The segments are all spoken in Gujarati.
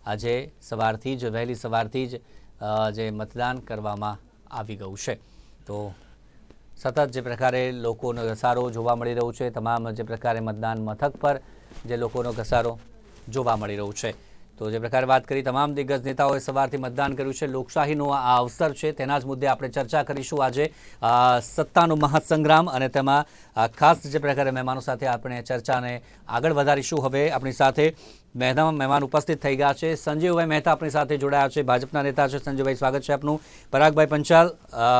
આજે સવારથી જ વહેલી સવારથી જ જે મતદાન કરવામાં આવી ગયું છે। તો સતત જે પ્રકારે લોકોનો ઘસારો જોવા મળી રહ્યો છે, તમામ જે પ્રકારે મતદાન મથક પર જે લોકોનો ઘસારો જોવા મળી રહ્યો છે। તો જે પ્રકારે વાત કરી, તમામ દિગ્ગજ નેતાઓએ સવારથી મતદાન કર્યું છે। લોકશાહીનો આ અવસર છે, તેના જ મુદ્દે આપણે ચર્ચા કરીશું આજે। સત્તાનો મહાસંગ્રામ અને તેમાં ખાસ જે પ્રકારે મહેમાનો સાથે આપણે ચર્ચાને આગળ વધારીશું। હવે આપણી સાથે મહેમાન ઉપસ્થિત થઈ ગયા છે। સંજીવભાઈ મહેતા આપણી સાથે જોડાયા છે, ભાજપના નેતા છે। સંજીવભાઈ, સ્વાગત છે આપનું। પરાગભાઈ પંચાલ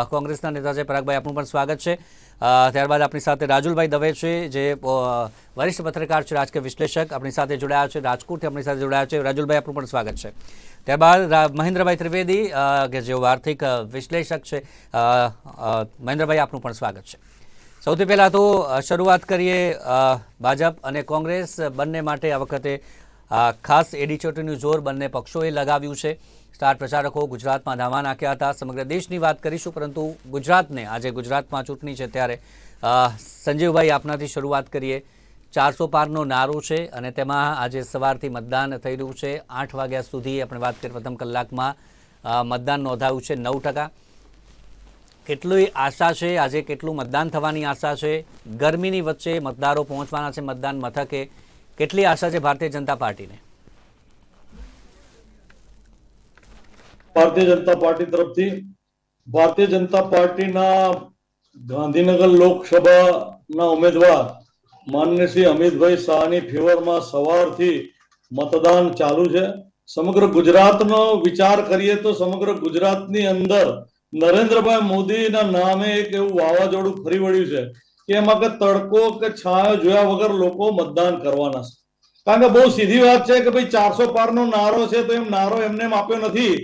કોંગ્રેસના નેતા છે, પરાગભાઈ આપનું પણ સ્વાગત છે। ત્યારબાદ આપણી સાથે રાજુલભાઈ દવે છે, જે વરિષ્ઠ પત્રકાર છે, રાજકીય વિશ્લેષક આપણી સાથે જોડાયા છે, રાજકોટથી આપણી સાથે જોડાયા છે। રાજુલભાઈ આપનું પણ સ્વાગત છે। ત્યારબાદ મહેન્દ્રભાઈ ત્રિવેદી કે જેઓ આર્થિક વિશ્લેષક છે, મહેન્દ્રભાઈ આપનું પણ સ્વાગત છે। સૌથી પહેલાં તો શરૂઆત કરીએ, ભાજપ અને કોંગ્રેસ બંને માટે આ વખતે ખાસ એડી ચોટીનું જોર બંને પક્ષોએ લગાવ્યું છે। સ્ટાર પ્રચારકો ગુજરાતમાં ધામા નાખ્યા હતા। સમગ્ર દેશની વાત કરીશું, પરંતુ ગુજરાતને આજે ગુજરાતમાં ચૂંટણી છે ત્યારે સંજીવભાઈ આપનાથી શરૂઆત કરીએ। 400 પારનો નારો છે અને તેમાં આજે સવારથી મતદાન થઈ રહ્યું છે। 8 વાગ્યા સુધી આપણે વાત કરીએ, પ્રથમ કલાકમાં મતદાન નોંધાયું છે 9%। કેટલી આશા છે આજે, કેટલું મતદાન થવાની આશા છે? ગરમીની વચ્ચે મતદારો પહોંચવાના છે મતદાન મથકે, કેટલી આશા છે ભારતીય જનતા પાર્ટીને? ભારતીય જનતા પાર્ટી તરફથી ભારતીય જનતા પાર્ટીના ગાંધીનગર લોકસભાના ઉમેદવાર માનનીય શ્રી અમિતભાઈ શાહની ફેવરમાં સવારથી મતદાન ચાલુ છે। સમગ્ર ગુજરાતનો વિચાર કરીએ તો સમગ્ર ગુજરાતની અંદર નરેન્દ્રભાઈ મોદીના નામે એક એવું વાવાઝોડું ફરી વળ્યું છે કે એમાં કે તડકો કે છાંયો જોયા વગર લોકો મતદાન કરવાના છે। કારણ કે બહુ સીધી વાત છે કે ભાઈ 400 પારનો નારો છે, તો એમ નારો એમને આપ્યો નથી।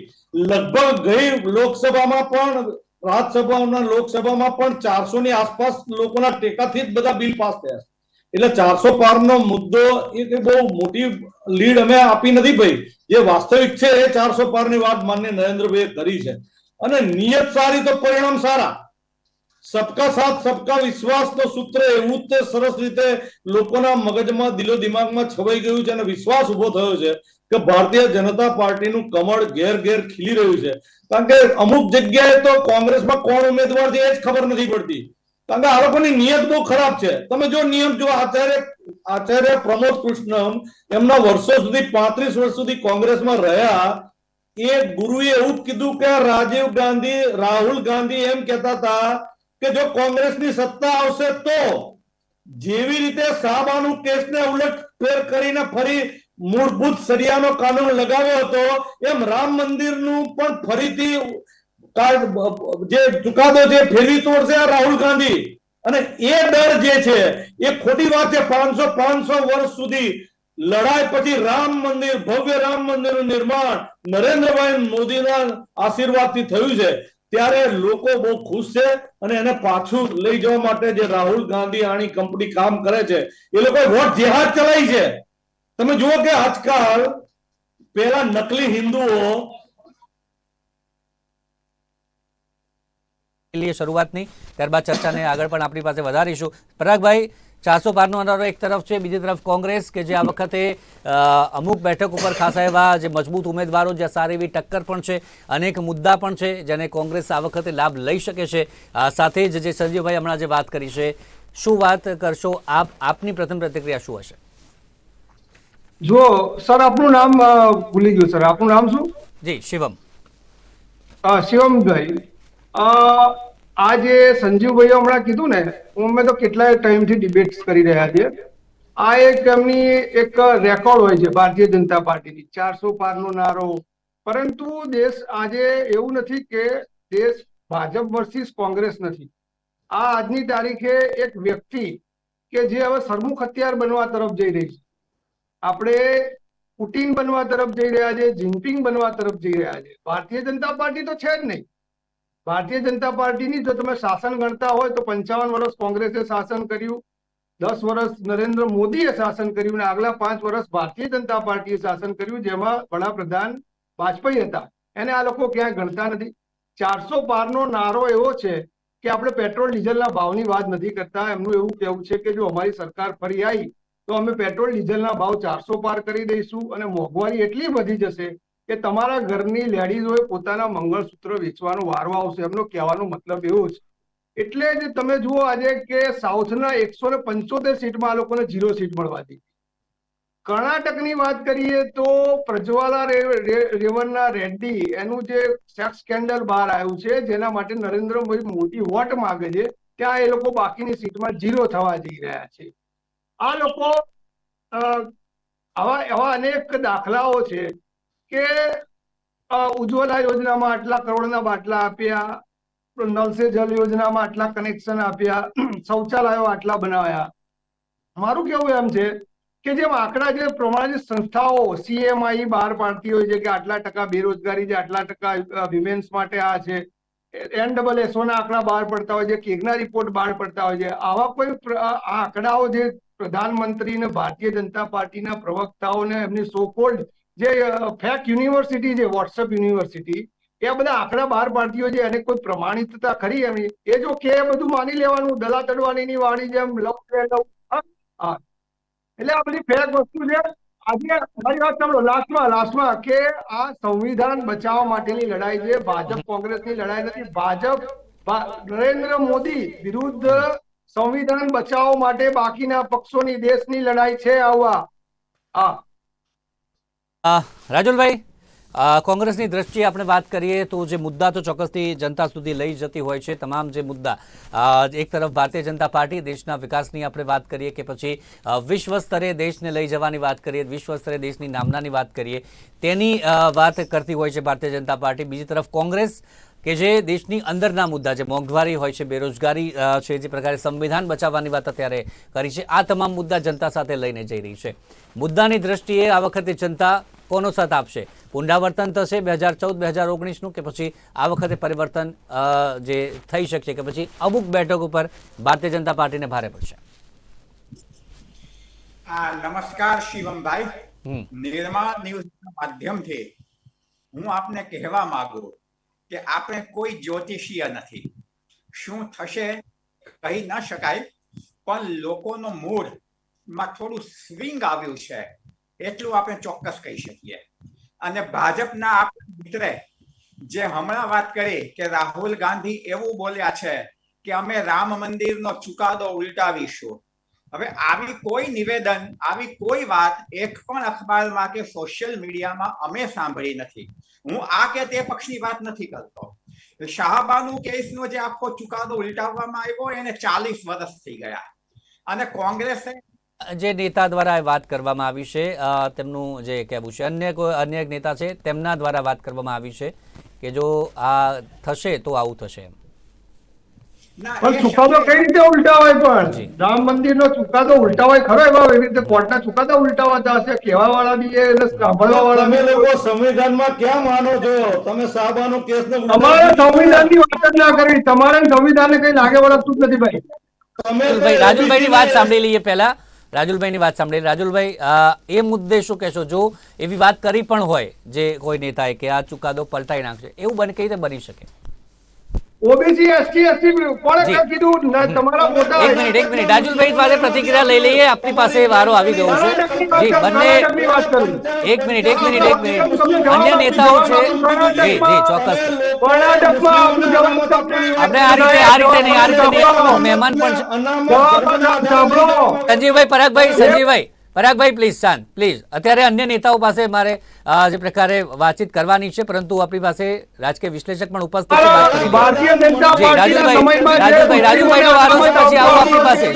લગભગ ગઈ લોકસભામાં પણ, રાજ્યસભાના લોકસભામાં પણ 400 ની આસપાસ લોકોના ટેકાથી જ બધા બિલ પાસ થયા છે। એટલે 400 પારનો મુદ્દો એ બહુ મોટી લીડ અમે આપી નથી ભાઈ। જે વાસ્તવિક છે એ 400 પારની વાત માનનીય નરેન્દ્રભાઈએ કરી છે અને નિયત સારી તો પરિણામ સારા। સબકા સાથ સબકા વિશ્વાસનો સૂત્ર એવું જ સરસ રીતે લોકોના મગજમાં, દિલો દિમાગમાં છવાઈ ગયું છે અને વિશ્વાસ ઉભો થયો છે કે ભારતીય જનતા પાર્ટીનું કમળ ઘેર ઘેર ખીલી રહ્યું છે। કારણ કે અમુક જગ્યાએ તો કોંગ્રેસમાં કોણ ઉમેદવાર છે એ જ ખબર નથી પડતી, કારણ કે આ લોકોની નિયત બહુ ખરાબ છે। તમે જો નિયમ જો આચાર્ય પ્રમોદ કૃષ્ણમ એમના વર્ષો સુધી 35 વર્ષ સુધી કોંગ્રેસમાં રહ્યા, એ ગુરુએ એવું કીધું કે રાજીવ ગાંધી, રાહુલ ગાંધી એમ કહેતા હતા કે જો કોંગ્રેસની સત્તા આવશે તો જેવી રીતે શાહબાનુ કેસને ઉલટફેર કરીને ફરી મૂળભૂત શરિયાનો કાનૂન લગાવ્યો હતો, એમ રામ મંદિરનું પણ ફરીથી જે ચુકાદો છે ફેરવી તોડશે રાહુલ ગાંધી। અને એ ડર જે છે એ ખોટી વાત છે। 500 વર્ષ સુધી લડાઈ પછી રામ મંદિર, ભવ્ય રામ મંદિરનું નિર્માણ નરેન્દ્રભાઈ મોદીના આશીર્વાદથી થયું છે, ત્યારે લોકો બહુ ખુશ છે અને એને પાછું લઈ જવા માટે જે રાહુલ ગાંધી આની કંપની કામ કરે છે, એ લોકોએ વોટ જેહાદ ચલાવી છે। તમે જુઓ કે આજકાલ પેલા નકલી હિન્દુઓ શરૂઆતની, ત્યારબાદ ચર્ચાને આગળ પણ આપણી પાસે વધારીશું। પરાગભાઈ, 400 પારનો નારો એક તરફ છે, બીજી તરફ કોંગ્રેસ કે જે આ વખતે અમુક બેઠક ઉપર ખાસા એવા જે મજબૂત ઉમેદવારો, જ્યાં સારી એવી ટક્કર પણ છે, અનેક મુદ્દા પણ છે જેને કોંગ્રેસ આ વખતે લાભ લઈ શકે છે। સાથે જ જે સંજીવભાઈ હમણાં જે વાત કરી છે, શું વાત કરશો આપ? આપની પ્રથમ પ્રતિક્રિયા શું હશે? જો સર, આપનું નામ ભૂલી ગયું સર, આપનું નામ શું? જી, શિવમ। શિવમભાઈ, આ જે સંજીવભાઈએ હમણાં કીધું ને, અમે તો કેટલાય ટાઈમથી ડિબેટ્સ કરી રહ્યા છીએ। આ એક એમની એક રેકોર્ડ હોય છે ભારતીય જનતા પાર્ટીની, 400 પારનો નારો। પરંતુ દેશ આજે એવું નથી કે દેશ ભાજપ વર્સિસ કોંગ્રેસ નથી। આ આજની તારીખે એક વ્યક્તિ કે જે હવે સરમુખ હથિયાર બનવા તરફ જઈ રહી છે। આપણે પુટિન બનવા તરફ જઈ રહ્યા છે, જિનપિંગ બનવા તરફ જઈ રહ્યા છે। ભારતીય જનતા પાર્ટી તો છે જ નહીં। ભારતીય જનતા પાર્ટીની જો તમે શાસન ગણતા હોય તો 55 વર્ષ કોંગ્રેસે શાસન કર્યું, 10 વર્ષ નરેન્દ્ર મોદીએ શાસન કર્યું અને આગલા 5 વર્ષ ભારતીય જનતા પાર્ટીએ શાસન કર્યું, જેમાં વડાપ્રધાન વાજપેયી હતા। એને આ લોકો ક્યાંય ગણતા નથી। 400 પારનો નારો એવો છે કે આપણે પેટ્રોલ ડીઝલના ભાવની વાત નથી કરતા। એમનું એવું કહેવું છે કે જો અમારી સરકાર ફરી આવી તો અમે પેટ્રોલ ડીઝલના ભાવ 400 પાર કરી દઈશું અને મોંઘવારી એટલી વધી જશે કે તમારા ઘરની લેડીઝોએ પોતાના મંગળસૂત્ર વેચવાનો વારો આવશે. એમનો કહેવાનો મતલબ એવો છે. એટલે જ તમે જુઓ આજે કે સાઉથના 175 સીટમાં આ લોકોને 0 સીટ મળવા દીધી. કર્ણાટકની વાત કરીએ તો પ્રજ્વાલા રેવન્ના રેડ્ડી એનું જે સેક્સ સ્કેન્ડલ બહાર આવ્યું છે જેના માટે નરેન્દ્ર મોદી વોટ માંગે છે, ત્યાં એ લોકો બાકીની સીટમાં 0 થવા જઈ રહ્યા છે. આ લોકો આવા અનેક દાખલાઓ છે કે ઉજ્જવલા યોજનામાં આટલા કરોડના બાટલા આપ્યા, નલ સે જલ યોજનામાં આટલા કનેક્શન આપ્યા, શૌચાલયો આટલા બનાવ્યા. મારું કેવું એમ છે કે જેમ આંકડા જે પ્રમાણિત સંસ્થાઓ CMI બહાર પાડતી હોય છે કે આટલા ટકા બેરોજગારી છે, આટલા ટકા વિમેન્સ માટે આ છે, NSSO ના આંકડા બહાર પડતા હોય છે, કેગના રિપોર્ટ બહાર પડતા હોય છે, આવા કોઈ આંકડાઓ જે પ્રધાનમંત્રી ને ભારતીય જનતા પાર્ટીના પ્રવક્તાઓને એમની સોકોલ્ડ જે ફેક યુનિવર્સિટી છે, વોટ્સએપ યુનિવર્સિટી, એ બધા આંકડા બહાર પાડતી હોય છે, એને કોઈ પ્રમાણિતતા ખરી એમની? એ જો કે બધું માની લેવાનું, દલા તડવાણીની વાળી જેમ લવ. એટલે આ બધી ફેક વસ્તુ છે. આજે મારી વાત સાંભળો, લાસ્ટમાં કે આ સંવિધાન બચાવવા માટેની લડાઈ છે, ભાજપ કોંગ્રેસની લડાઈ નથી. ભાજપ નરેન્દ્ર મોદી વિરુદ્ધ સંવિધાન બચાવવા માટે બાકીના પક્ષોની દેશની લડાઈ છે. રાજુલભાઈ, કોંગ્રેસની દ્રષ્ટિએ આપણે વાત કરીએ તો જે મુદ્દા તો ચોક્કસથી જનતા સુધી લઈ જતી હોય છે, તમામ જે મુદ્દા, એક તરફ ભારતીય જનતા પાર્ટી દેશના વિકાસની આપણે વાત કરીએ કે પછી વિશ્વ સ્તરે દેશને લઈ જવાની વાત કરીએ, વિશ્વ સ્તરે દેશની નામનાની વાત કરીએ, તેની વાત કરતી હોય છે ભારતીય જનતા પાર્ટી. બીજી તરફ કોંગ્રેસ કે જે દેશની અંદરના મુદ્દા, જે મોંઘવારી હોય છે, બેરોજગારી છે, જે પ્રકારે સંવિધાન બચાવવાની વાત અત્યારે કરી છે, આ તમામ મુદ્દા જનતા સાથે લઈને જઈ રહી છે. મુદ્દાની દ્રષ્ટિએ આ વખતે જનતા કોનો સાથ આપશે? પુનરાવર્તન થશે 2014-2019નું કે પછી આ વખતે પરિવર્તન જે થઈ શકશે કે પછી અમુક બેઠક ઉપર ભારતીય જનતા પાર્ટીને ભારે પડશે? નમસ્કાર શિવમભાઈ, નિર્માણ ન્યૂઝના માધ્યમથી હું આપને કહેવા માંગુ કે આપણે કોઈ જ્યોતિષીય નથી. શું થશે કહી ન શકાય, પણ લોકોનો મૂડમાં થોડું સ્વિંગ આવ્યું છે એટલું આપણે ચોક્કસ કહી શકીએ. અને ભાજપના આપણા મિત્રે જે હમણાં વાત કરી કે રાહુલ ગાંધી એવું બોલ્યા છે કે અમે રામ મંદિરનો ચુકાદો ઉલટાવીશું. હવે આવી કોઈ નિવેદન, આવી કોઈ વાત એક પણ અખબારમાં કે સોશિયલ મીડિયામાં અમે સાંભળી નથી. હું આ કે તે પક્ષની વાત નથી કરતો. શાહબાનુ કેસનો જે આખો ચુકાદો ઉલટાવવામાં આવ્યો એને 40 વર્ષ થઈ ગયા. અને કોંગ્રેસે જે નેતા દ્વારા વાત કરવામાં આવી છે, તેમનું જે કહેવું છે, અન્ય એક નેતા છે તેમના દ્વારા વાત કરવામાં આવી છે કે જો આ થશે તો આવું થશે. પણ ચુકાદો કઈ રીતે ઉલટાવાય? પણ રામ મંદિરનો ચુકાદો ઉલટાવાય ખરો? એવી રીતે કોર્ટના ચુકાદા ઉલટાવાતા હશે? કહેવા વાળા બી સાંભળવા વાળા. તમે લોકો સંવિધાનમાં ક્યાં માનો છો? તમે શાહબાનુ કેસને તમારે સંવિધાનની વાત જ ના કરવી. તમારે સંવિધાનને કઈ લાગે વળગતું જ નથી ભાઈ. રાજુલભાઈની વાત સાંભળી લઈએ પહેલા. રાજુલભાઈની વાત સાંભળી. રાજુલભાઈ, એ મુદ્દે શું કહેશો? જો એવી વાત કરી પણ હોય જે કોઈ નેતાએ કે આ ચુકાદો પલટાઈ નાખશે, એવું કઈ રીતે બની શકે? ઓબીસી એસટી કોણે કીધું? તમારા મોટા એક મિનિટ રાજુલભાઈ પાસે પ્રતિક્રિયા લઈ લઈએ. આપની પાસે વારો આવી ગયો છે. જી, બંને એક મિનિટ અન્ય નેતાઓ છે. જી ચોક્કસ. આપણે આ રીતે નહીં મહેમાન પણ સંજીવભાઈ પરાગભાઈ પ્લીઝ શાંત, પ્લીઝ. અત્યારે અન્ય નેતાઓ પાસે મારે જે પ્રકારે વાતચીત કરવાની છે, પરંતુ આપણી પાસે રાજકીય વિશ્લેષક પણ ઉપસ્થિત છે. રાજુભાઈનો વારો છે, પછી આવું આપણી પાસે.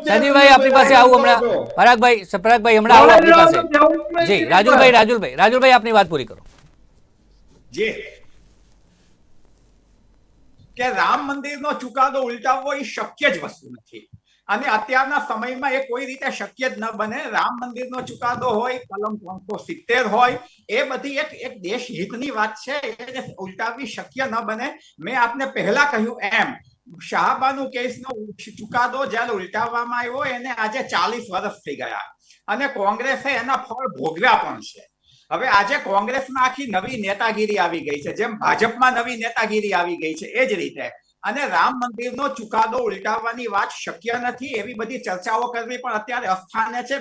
સંજીવભાઈ આપણી પાસે આવું હમણાં. પરાગભાઈ હમણાં આવું આપણી પાસે. જી રાજુભાઈ આપની વાત પૂરી કરો. જે કે રામ મંદિરનો ચુકાદો ઉલટાવવો એ શક્ય જ વસ્તુ નથી. અને અત્યારના સમયમાં એ કોઈ રીતે શક્ય જ ન બને. રામ મંદિરનો ચુકાદો હોય, કલમ 370 હોય, એ બધી એક દેશ હિતની વાત છે, એ ઉલટાવવી શક્ય ન બને. મેં આપને પહેલા કહ્યું એમ શાહબાનુ કેસનો ચુકાદો જ્યારે ઉલટાવવામાં આવ્યો એને આજે 40 વર્ષ થઈ ગયા અને કોંગ્રેસે એના ફળ ભોગવ્યા પણ છે. હવે આજે કોંગ્રેસમાં આખી નવી નેતાગીરી આવી ગઈ છે, જેમ ભાજપમાં નવી નેતાગીરી આવી ગઈ છે એ જ રીતે અને રામ મંદિરનો ચુકાદો ઉલટાવવાની વાત શક્ય નથી એવી બધી ચર્ચાઓ કરવી પણ અત્યારે અસ્થાને છે,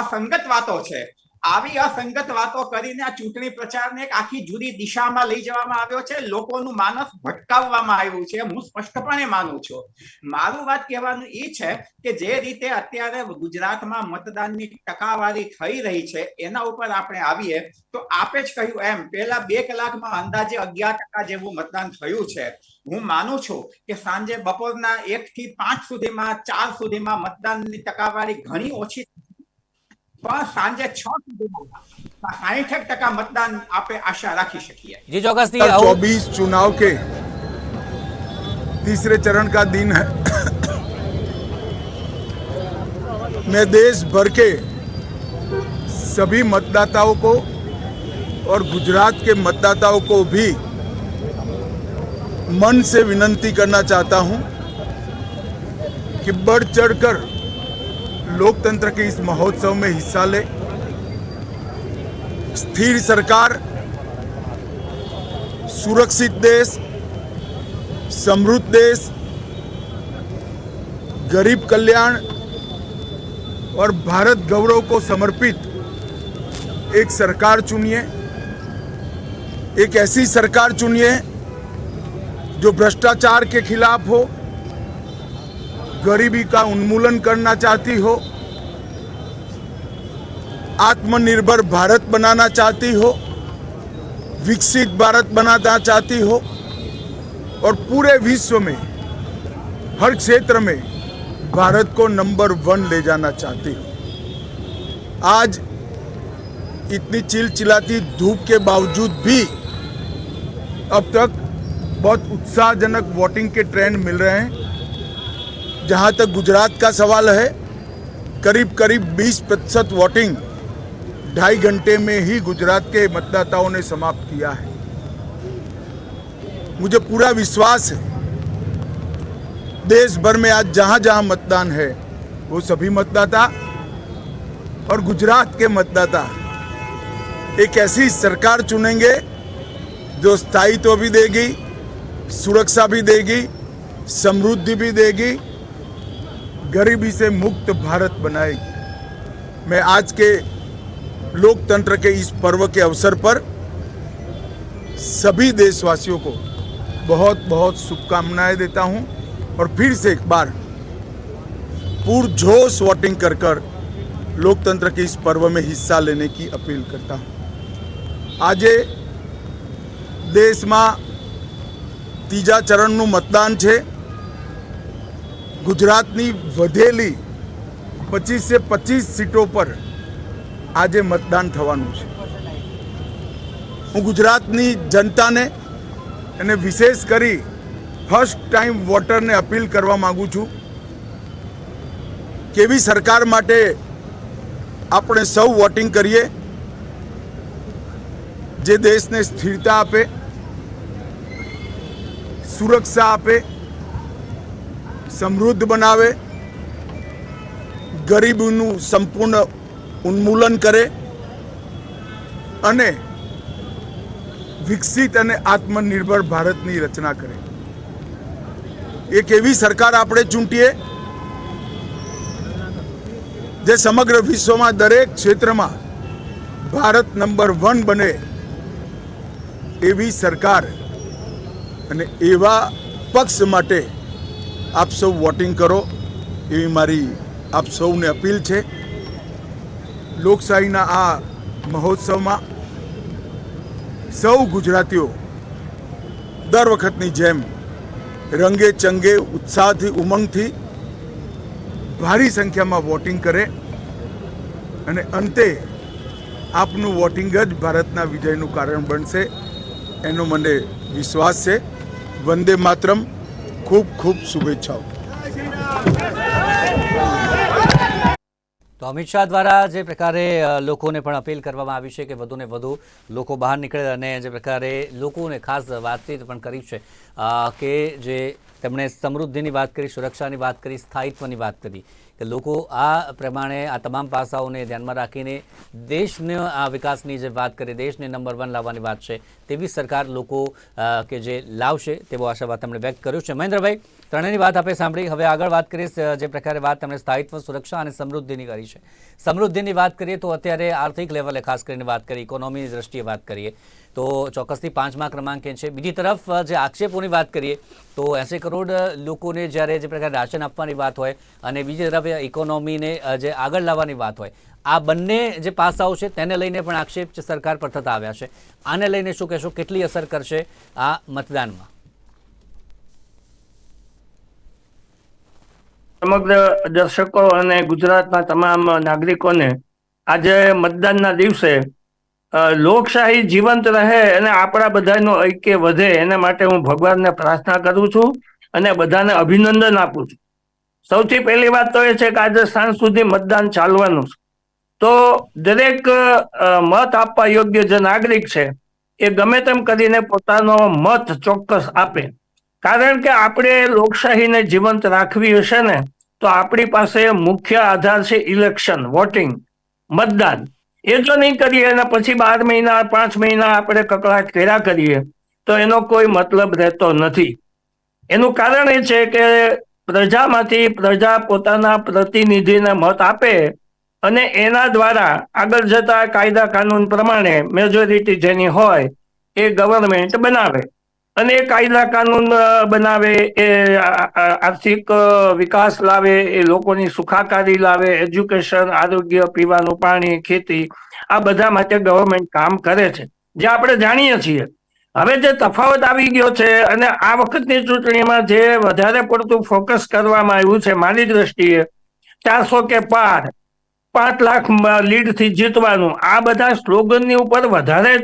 અસંગત વાતો છે. આવી અસંગત વાતો કરીને આ ચૂંટણી પ્રચારને એક આખી જુદી દિશામાં લઈ જવામાં આવ્યો છે, લોકોનું માનસ ભટકાવવામાં આવ્યું છે. હું સ્પષ્ટપણે માનું છું. મારું વાત કહેવાનું એ છે કે જે રીતે અત્યારે ગુજરાતમાં મતદાનની ટકાવારી થઈ રહી છે એના ઉપર આપણે આવીએ તો આપે જ કહ્યું એમ પહેલા 2 કલાકમાં અંદાજે 11% જેવું મતદાન થયું છે. હું માનું છું કે સાંજે બપોરના 1 થી 5 સુધીમાં 4 સુધીમાં મતદાનની ટકાવારી ઘણી ઓછી, પણ સાંજે 6 સુધીમાં 60% मतदान आपे आशा राखी શકીએ। जी ચોક્કસથી 24 चुनाव के तीसरे चरण का दिन है। मैं देश भर के सभी मतदाताओं को और गुजरात के मतदाताओं को भी मन से विनती करना चाहता हूं कि बढ़ चढ़कर लोकतंत्र के इस महोत्सव में हिस्सा ले। स्थिर सरकार, सुरक्षित देश, समृद्ध देश, गरीब कल्याण और भारत गौरव को समर्पित एक सरकार चुनिए। एक ऐसी सरकार चुनिए जो भ्रष्टाचार के खिलाफ हो, गरीबी का उन्मूलन करना चाहती हो, आत्मनिर्भर भारत बनाना चाहती हो, विकसित भारत बनाना चाहती हो और पूरे विश्व में हर क्षेत्र में भारत को नंबर 1 ले जाना चाहती हो। आज इतनी चिलचिलाती धूप के बावजूद भी अब तक बहुत उत्साहजनक वोटिंग के ट्रेंड मिल रहे हैं। जहां तक गुजरात का सवाल है, करीब करीब 20% वोटिंग 2.5 घंटे में ही गुजरात के मतदाताओं ने समाप्त किया है। मुझे पूरा विश्वास है देश भर में आज जहां जहां मतदान है वो सभी मतदाता और गुजरात के मतदाता एक ऐसी सरकार चुनेंगे जो स्थायित्व भी देगी, सुरक्षा भी देगी, समृद्धि भी देगी, गरीबी से मुक्त भारत बनाएगी। मैं आज के लोकतंत्र के इस पर्व के अवसर पर सभी देशवासियों को बहुत बहुत शुभकामनाएं देता हूं और फिर से एक बार पुरजोश वोटिंग कर कर लोकतंत्र के इस पर्व में हिस्सा लेने की अपील करता हूं। आज देश में तीजा चरणનું मतदान है। गुजरातनी વધેલી 25 से 25 सीटों पर આજે મતદાન થવાનું છે। હું ગુજરાતની જનતાને અને વિશેષ કરી ફર્સ્ટ ટાઈમ વોટરને અપીલ કરવા માંગુ છું કે એવી સરકાર માટે આપણે સૌ વોટિંગ કરીએ જે દેશને સ્થિરતા આપે, સુરક્ષા આપે, સમૃદ્ધ બનાવે, ગરીબીનું સંપૂર્ણ उन्मूलन करे अने विकसित अने आत्मनिर्भर भारतनी रचना करे। एक एवी सरकार आपणे चूंटीए जे समग्र विश्व में दरेक क्षेत्र में भारत नंबर 1 बने एवी सरकार अने एवा पक्ष माटे आप सौ वोटिंग करो एवी मारी आप सौने अपील छे। लोकशाहीना आ महोत्सव में सौ गुजरातीओ दर वखतनी जेम रंगे चंगे उत्साह थी उमंग थी भारी संख्या में वोटिंग करे अने अंते आपनु वोटिंग ज भारतना विजयनु कारण बनशे एनो मने विश्वास छे। वंदे मातरम। खूब खूब शुभेच्छाओ। તો અમિત શાહ દ્વારા જે પ્રકારે લોકોને પણ અપીલ કરવામાં આવી છે કે વધુને વધુ લોકો બહાર નીકળે અને જે પ્રકારે લોકોને ખાસ વાતચીત પણ કરી છે કે જે તેમણે સમૃદ્ધિની વાત કરી, સુરક્ષાની વાત કરી, સ્થાયિત્વની વાત કરી કે લોકો આ પ્રમાણે આ તમામ પાસાઓને ધ્યાનમાં રાખીને દેશને આ વિકાસની જે વાત કરીએ, દેશને નંબર 1 લાવવાની વાત છે, તેવી સરકાર લોકો કે જે લાવશે તેવો આશાવાદ તેમણે વ્યક્ત કર્યો છે. મહેન્દ્રભાઈ, ત્રણેયની વાત આપણે સાંભળી. હવે આગળ વાત કરીએ જે પ્રકારે વાત તેમણે સ્થાયિત્વ, સુરક્ષા અને સમૃદ્ધિની કરી છે. સમૃદ્ધિની વાત કરીએ તો અત્યારે આર્થિક લેવલે ખાસ કરીને વાત કરીએ, ઇકોનોમીની દ્રષ્ટિએ વાત કરીએ તો ચોક્કસથી 5મા ક્રમાંકે છે. બીજી તરફ જે આક્ષેપોની વાત કરીએ તો 80 કરોડ લોકોને જ્યારે જે પ્રકારે રાશન આપવાની વાત હોય અને બીજી તરફ ઇકોનોમીને જે આગળ લાવવાની વાત હોય, આ બંને જે પાસાઓ છે તેને લઈને પણ આક્ષેપ સરકાર પર થતા આવ્યા છે. આને લઈને શું કહેશો, કેટલી અસર કરશે આ મતદાનમાં? સમગ્ર દર્શકો અને ગુજરાતના તમામ નાગરિકોને આજે મતદાનના દિવસે લોકશાહી જીવંત રહે અને આપણા બધાનું ઐક્ય વધે એના માટે હું ભગવાનને પ્રાર્થના કરું છું અને બધાને અભિનંદન આપું છું. સૌથી પહેલી વાત તો એ છે કે આજે સાંજ સુધી મતદાન ચાલવાનું છે. તો દરેક મત આપવા યોગ્ય જે નાગરિક છે એ ગમે તેમ કરીને પોતાનો મત ચોક્કસ આપે. કારણ કે આપણે લોકશાહીને જીવંત રાખવી હશે ને તો આપણી પાસે મુખ્ય આધાર છે ઇલેક્શન, વોટિંગ, મતદાન. એ જો નહીં કરીએ અને પછી 12 મહિના 5 મહિના આપણે કકળાટ કર્યા કરીએ તો એનો કોઈ મતલબ રહેતો નથી. એનું કારણ એ છે કે પ્રજામાંથી પ્રજા પોતાના પ્રતિનિધિને મત આપે અને એના દ્વારા આગળ જતા કાયદા કાનૂન પ્રમાણે મેજોરિટી જેની હોય એ ગવર્મેન્ટ બનાવે અને એ કાયદા કાનૂન બનાવે, એ આર્થિક વિકાસ લાવે, એ લોકોની સુખાકારી લાવે, એજ્યુકેશન, આરોગ્ય, પીવાનું પાણી, ખેતી, આ બધા માટે ગવર્મેન્ટ કામ કરે છે, જે આપણે જાણીએ છીએ. હવે જે તફાવત આવી ગયો છે અને આ વખતની ચૂંટણીમાં જે વધારે પડતું ફોકસ કરવામાં આવ્યું છે મારી દ્રષ્ટિએ 400 કે પાર, 5 લાખ લીડથી જીતવાનું, આ બધા સ્લોગનની ઉપર વધારે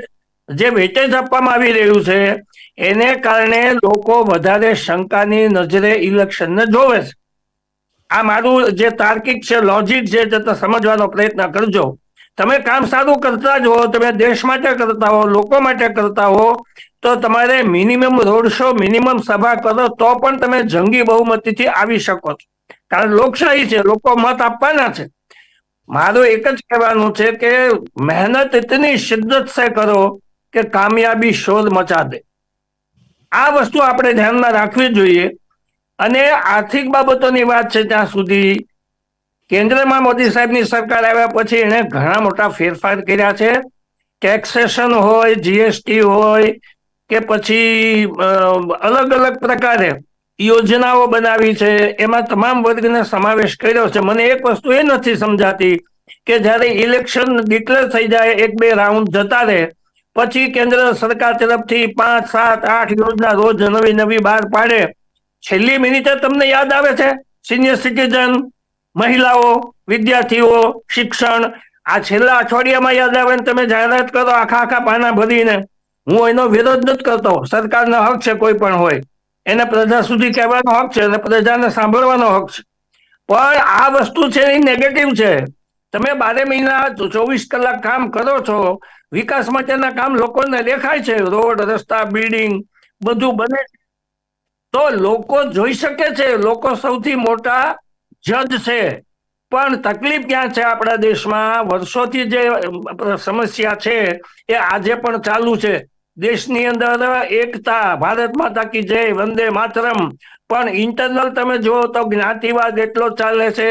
જે વેટેજ આપવામાં આવી રહ્યું છે એને કારણે લોકો વધારે શંકાની નજરે ઇલેક્શનને જોવે છે. આ મારું જે તાર્કિક છે, લોજિક છે, તે સમજવાનો પ્રયત્ન કરજો. તમે કામ સારું કરતા જ હો, તમે દેશ માટે કરતા હો, લોકો માટે કરતા હો, તો તમારે મિનિમમ રોડ શો, મિનિમમ સભા કરો તો પણ તમે જંગી બહુમતીથી આવી શકો છો. કારણ લોકશાહી છે, લોકો મત આપવાના છે. મારું એક જ કહેવાનું છે કે મહેનત ઇતની શિદ્દત સે કરો કે કામયાબી શોર મચા દે. આ વસ્તુ આપણે ધ્યાનમાં રાખવી જોઈએ. અને આર્થિક બાબતોની વાત છે ત્યાં સુધી કેન્દ્રમાં મોદી સાહેબની સરકાર આવ્યા પછી એણે ઘણા મોટા ફેરફાર કર્યા છે. ટેક્સેશન હોય, જીએસટી હોય કે પછી અલગ અલગ પ્રકારે યોજનાઓ બનાવી છે, એમાં તમામ વર્ગને સમાવેશ કર્યો છે. મને એક વસ્તુ એ નથી સમજાતી કે જ્યારે ઇલેક્શન ડિક્લેર થઈ જાય, 1-2 રાઉન્ડ જતા રહે, પછી કેન્દ્ર સરકાર તરફથી 5, 7, 8 યોજના રોજ નવી નવી બહાર પાડે, છેલ્લી મિનિટે તમને યાદ આવે છે સિનિયર સિટીઝન, મહિલાઓ, વિદ્યાર્થીઓ, શિક્ષણ, આ છેલ્લા અઠવાડિયામાં યાદ આવે ને તમે જાહેરાત કરો આખા પાના ભરીને. હું એનો વિરોધ નથી કરતો, સરકારનો હક છે, કોઈ પણ હોય એને પ્રજા સુધી કહેવાનો હક છે અને પ્રજાને સાંભળવાનો હક છે. પણ આ વસ્તુ છે એ નેગેટિવ છે. તમે 12 મહિના 24 કલાક કામ કરો છો, વિકાસ માટેના કામ લોકોને દેખાય છે, રોડ, રસ્તા, બિલ્ડિંગ બધું બને છે, તો લોકો જોઈ શકે છે. લોકો સૌથી મોટા જજ છે. પણ તકલીફ ક્યાં છે આપણા દેશમાં? વર્ષોથી જે સમસ્યા છે એ આજે પણ ચાલુ છે. દેશની અંદર એકતા, ભારત માતા કી જય, વંદે માતરમ, પણ ઇન્ટરનલ તમે જુઓ તો જ્ઞાતિવાદ એટલો ચાલે છે,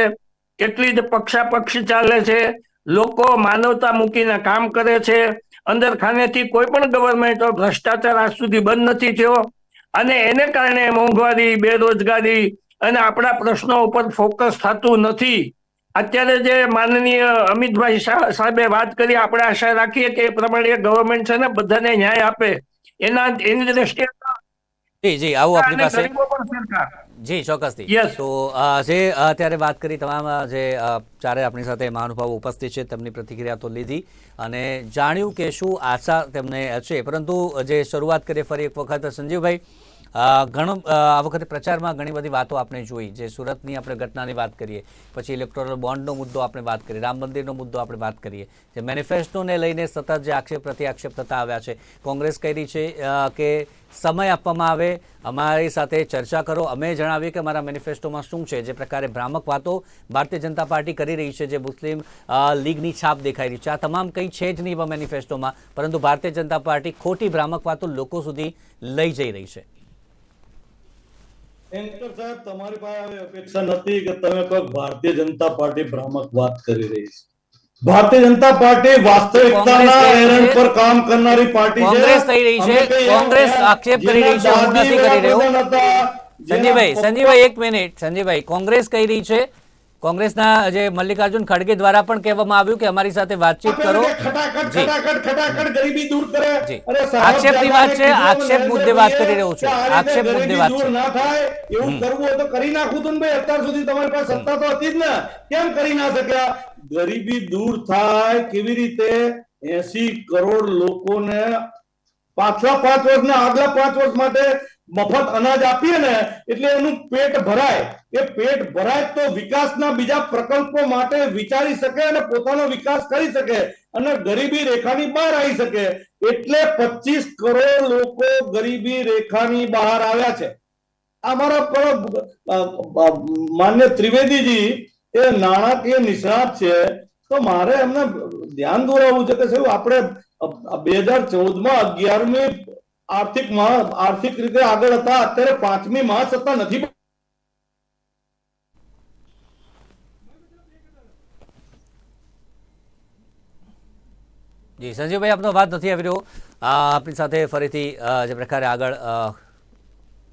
એટલી જ પક્ષાપક્ષી ચાલે છે. લોકો માનવતા મૂકીને કામ કરે છે. અંદર ખાનેથી કોઈ પણ ગવર્મેન્ટ ભ્રષ્ટાચાર આજ સુધી બંધ નથી થયો અને એને કારણે મોંઘવારી, બેરોજગારી અને આપણા પ્રશ્નો ઉપર ફોકસ થતું નથી. અત્યારે જે માનનીય અમિતભાઈ સાહેબે વાત કરી, આપણે આશા રાખીએ કે એ પ્રમાણે ગવર્મેન્ટ છે ને બધાને ન્યાય આપે. એની દ્રષ્ટિએ જી આવું આપણી પાસે ગરીબો પણ સરકાર. જી ચોક્કસથી. Yes. તો જે અત્યારે વાત કરી તમામ જે ચારે આપણી સાથે મહાનુભાવો ઉપસ્થિત છે તેમની પ્રતિક્રિયા તો લીધી અને જાણ્યું કે શું આશા તેમને છે. પરંતુ જે શરૂઆત કરીએ ફરી એક વખત સંજીવભાઈ, ઘણું આ વખતે પ્રચારમાં ઘણી બધી વાતો આપણે જોઈ, જે સુરતની આપણે ઘટનાની વાત કરીએ, પછી ઇલેક્ટોરલ બોન્ડનો મુદ્દો આપણે વાત કરીએ, રામ મંદિરનો મુદ્દો આપણે વાત કરીએ, જે મેનિફેસ્ટોને લઈને સતત જે આક્ષેપ પ્રત્યાક્ષેપ થતા આવ્યા છે. કોંગ્રેસ કહી રહી છે કે સમય આપવામાં આવે, અમારી સાથે ચર્ચા કરો, અમે જણાવીએ કે અમારા મેનિફેસ્ટોમાં શું છે. જે પ્રકારે ભ્રામક વાતો ભારતીય જનતા પાર્ટી કરી રહી છે, જે મુસ્લિમ લીગની છાપ દેખાઈ રહી છે, આ તમામ કંઈ છે જ નહીં એવા મેનિફેસ્ટોમાં, પરંતુ ભારતીય જનતા પાર્ટી ખોટી ભ્રામક વાતો લોકો સુધી લઈ જઈ રહી છે. એન્કર સાહેબ, તમારી પાસે આવી અપેક્ષા નથી કે તમે કોઈ ભારતીય જનતા પાર્ટી ભ્રામક વાત કરી રહી છે. ભારતીય જનતા પાર્ટી વાસ્તવિકતાના એરંડ પર કામ કરનારી પાર્ટી છે. કોંગ્રેસ થઈ રહી છે, કોંગ્રેસ આક્ષેપ કરી રહી છે, હું નથી કરી રહ્યો. સંજીવભાઈ એક મિનિટ. સંજીવભાઈ, કોંગ્રેસ કહી રહી છે, કોંગ્રેસના જે મલ્લિકાર્જુન ખડગે દ્વારા પણ કહેવામાં આવ્યું કે અમારી સાથે વાતચીત કરો. ખટાખટ ગરીબી દૂર કરે. આક્ષેપની વાત છે, આક્ષેપ મુદ્દે વાત કરી રહ્યો છું, આક્ષેપ મુદ્દે વાત છે. ના થાય એવું કરવું હોય તો કરી નાખું તું ભાઈ. અત્યાર સુધી તમારી પાસે સત્તા તો હતી જ ને, કેમ કરી ના શક્યા? ગરીબી દૂર થાય કેવી રીતે? 80 કરોડ લોકોને પાછલા 5 વર્ષના આગલા 5 વર્ષ માટે મફત અનાજ આપીએ ને એટલે એનું પેટ ભરાય. એ પેટ ભરાય તો વિકાસના બીજા પ્રકલ્પો માટે વિચારી શકે અને પોતાનો વિકાસ કરી શકે અને ગરીબી રેખાની બહાર આવી શકે. એટલે 25 કરોડ લોકો ગરીબી રેખાની બહાર આવ્યા છે. અમારા માન્ય ત્રિવેદીજી એ નાણાકીય નિષ્ણાત છે, તો મારે એમને ધ્યાન દોરાવવું છે કે સાહેબ, આપણે 2014માં 11મી આર્થિક રીતે આગળ હતા, અત્યારે 5મી મહાસત્તા નથી. જી સંજીવભાઈ, આપનો વાત નથી આવી રહ્યો. આપણી સાથે ફરીથી જે પ્રકારે આગળ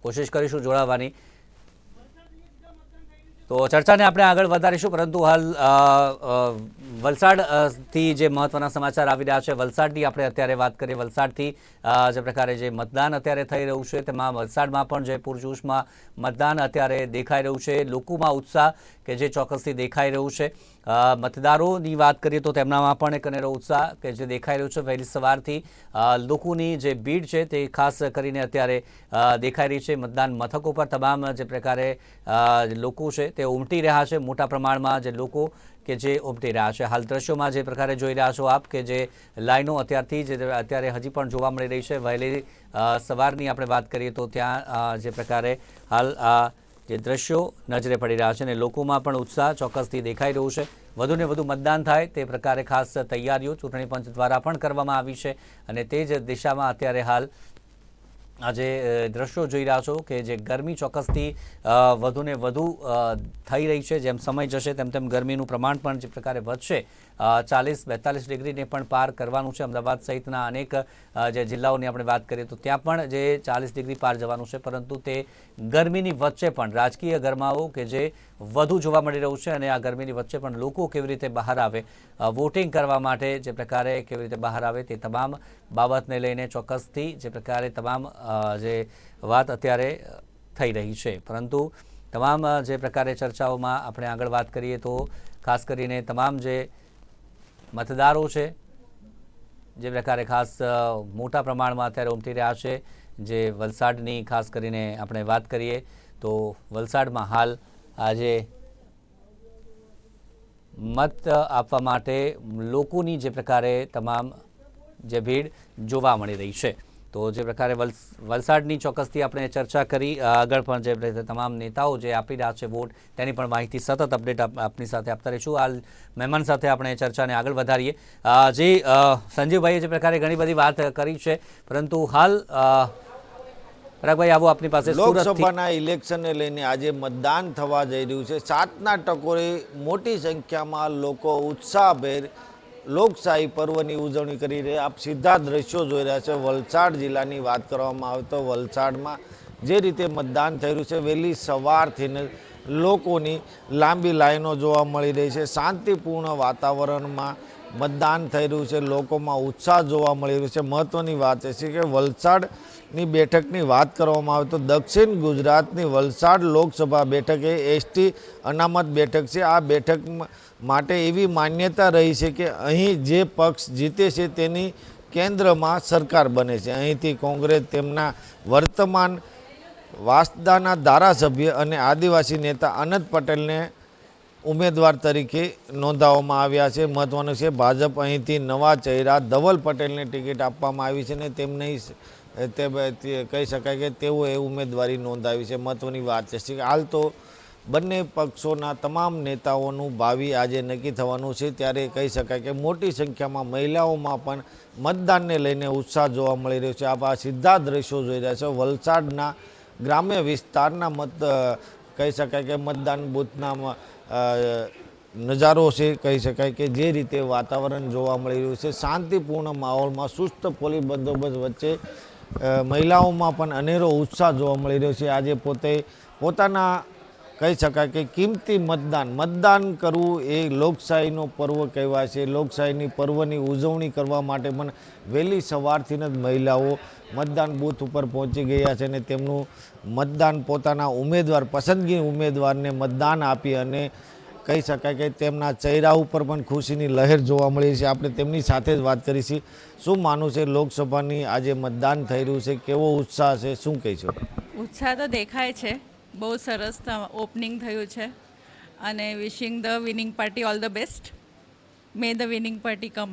કોશિશ કરીશું જોડાવાની, તો ચર્ચાને આપણે આગળ વધારીશું. પરંતુ હાલ વલસાડથી જે મહત્વના સમાચાર આવી રહ્યા છે, વલસાડની આપણે અત્યારે વાત કરીએ. વલસાડથી જે પ્રકારે જે મતદાન અત્યારે થઈ રહ્યું છે, તેમાં વલસાડમાં પણ જે પૂરજોશમાં મતદાન અત્યારે દેખાઈ રહ્યું છે. લોકોમાં ઉત્સાહ કે જે ચોક્કસથી દેખાઈ રહ્યું છે. મતદારોની વાત કરીએ તો તેમનામાં પણ એક અનેરો ઉત્સાહ કે જે દેખાઈ રહ્યું છે. વહેલી સવારથી લોકોની જે ભીડ છે તે ખાસ કરીને અત્યારે દેખાઈ રહી છે. મતદાન મથકો પર તમામ જે પ્રકારે લોકો છે તે ઉમટી રહ્યા છે. મોટા પ્રમાણમાં જે લોકો કે જે ઉમટી રહ્યા છે. હાલ દ્રશ્યોમાં જે પ્રકારે જોઈ રહ્યા છો આપ, કે જે લાઈનો અત્યારથી જ અત્યારે હજી પણ જોવા મળી રહી છે. વહેલી સવારની આપણે વાત કરીએ તો ત્યાં જે પ્રકારે હાલ જે દ્રશ્યો નજરે પડી રહ્યા છે અને લોકોમાં પણ ઉત્સાહ ચોક્કસથી દેખાઈ રહ્યું છે. વધુને વધુ મતદાન થાય તે પ્રકારે ખાસ તૈયારીઓ ચૂંટણી પંચ દ્વારા પણ કરવામાં આવી છે અને તે જ દિશામાં અત્યારે હાલ આજે દ્રશ્યો જોઈ રહ્યા છો કે જે ગરમી ચોક્કસથી વધુને વધુ થઈ રહી છે. જેમ સમય જશે તેમ તેમ ગરમીનું પ્રમાણ પણ જે પ્રકારે વધશે, 40-42 ડિગ્રીને પણ પાર કરવાનું છે. અમદાવાદ સહિતના અનેક જે જિલ્લાઓની આપણે વાત કરીએ તો ત્યાં પણ જે 40 ડિગ્રી પાર જવાનું છે, પરંતુ તે ગરમીની વચ્ચે પણ રાજકીય ગરમાવો કે જે વધુ જોવા મળી રહ્યું છે અને આ ગરમીની વચ્ચે પણ લોકો કેવી રીતે બહાર આવે, વોટિંગ કરવા માટે જે પ્રકારે કેવી રીતે બહાર આવે, તે તમામ બાબતને લઈને ચોક્કસથી જે પ્રકારે તમામ જે વાત અત્યારે થઈ રહી છે. પરંતુ તમામ જે પ્રકારે ચર્ચાઓમાં આપણે આગળ વાત કરીએ તો ખાસ કરીને તમામ જે મતદારો છે જે પ્રકારે ખાસ મોટા પ્રમાણમાં અત્યારે ઉમટી રહ્યા છે. જે વલસાડની ખાસ કરીને આપણે વાત કરીએ તો વલસાડમાં હાલ આજે મત આપવા માટે લોકોની જે પ્રકારે તમામ જે ભીડ જોવા મળી રહી છે. તો જે પ્રકારે વલસાડની ચોક્કસથી આપણે ચર્ચા કરી, આગળ પણ જે તમામ નેતાઓ જે આપી રહ્યા છે વોટ તેની પણ માહિતી સતત અપડેટ આપની સાથે આપતા રહીશું. હાલ મહેમાન સાથે આપણે ચર્ચાને આગળ વધારીએ. જે સંજીવભાઈએ જે પ્રકારે ઘણી બધી વાત કરી છે, પરંતુ હાલ પરાગભાઈ આવો આપની પાસે. લોકસભાના ઇલેક્શનને લઈને આજે મતદાન થવા જઈ રહ્યું છે. 7ના ટકોરે મોટી સંખ્યામાં લોકો ઉત્સાહભેર લોકશાહી પર્વની ઉજવણી કરી રહ્યા. આપ સીધા દ્રશ્યો જોઈ રહ્યા છે. વલસાડ જિલ્લાની વાત કરવામાં આવે તો વલસાડમાં જે રીતે મતદાન થઈ રહ્યું છે, વહેલી સવારથી લોકોની લાંબી લાઈનો જોવા મળી રહી છે. શાંતિપૂર્ણ વાતાવરણમાં મતદાન થઈ રહ્યું છે. લોકોમાં ઉત્સાહ જોવા મળી રહ્યો છે. મહત્વની વાત એ છે કે વલસાડની બેઠકની વાત કરવામાં આવે તો દક્ષિણ ગુજરાતની વલસાડ લોકસભા બેઠક એ એસટી અનામત બેઠક છે. આ બેઠક માટે એવી માન્યતા રહી છે કે અહીં જે પક્ષ જીતે છે તેની કેન્દ્રમાં સરકાર બને છે. અહીંથી કોંગ્રેસ તેમના વર્તમાન વાંસદાના ધારાસભ્ય અને આદિવાસી નેતા અનંત પટેલને ઉમેદવાર તરીકે નોંધાવવામાં આવ્યા છે. મહત્વનું છે, ભાજપ અહીંથી નવા ચહેરા ધવલ પટેલને ટિકિટ આપવામાં આવી છે અને તેમને કહી શકાય કે તેઓએ ઉમેદવારી નોંધાવી છે. મહત્વની વાત છે કે હાલ તો બંને પક્ષોના તમામ નેતાઓનું ભાવિ આજે નક્કી થવાનું છે, ત્યારે કહી શકાય કે મોટી સંખ્યામાં મહિલાઓમાં પણ મતદાનને લઈને ઉત્સાહ જોવા મળી રહ્યો છે. આ સીધા દ્રશ્યો જોઈ રહ્યા છે વલસાડના ગ્રામ્ય વિસ્તારના કહી શકાય કે મતદાન બૂથના નજારો છે. કહી શકાય કે જે રીતે વાતાવરણ જોવા મળી રહ્યું છે, શાંતિપૂર્ણ માહોલમાં સુસ્ત પોલીસ બંદોબસ્ત વચ્ચે મહિલાઓમાં પણ અનેરો ઉત્સાહ જોવા મળી રહ્યો છે. આજે પોતાના કહી શકાય કે કિંમતી મતદાન કરવું એ લોકશાહીનો પર્વ કહેવાય છે. લોકશાહીની પર્વની ઉજવણી કરવા માટે પણ વહેલી સવારથી જ મહિલાઓ મતદાન બૂથ ઉપર પહોંચી ગયા છે અને તેમનું મતદાન પોતાના પસંદગી ઉમેદવારને મતદાન આપી અને કહી શકાય કે તેમના ચહેરા ઉપર પણ ખુશીની લહેર જોવા મળી છે. આપણે તેમની સાથે જ વાત કરીશું. શું માનવું છે, લોકસભાની આજે મતદાન થઈ રહ્યું છે, કેવો ઉત્સાહ છે, શું કહીશું? ઉત્સાહ તો દેખાય છે, બહુ સરસ ઓપનિંગ થયું છે અને wishing the winning party all the best. May the winning party come.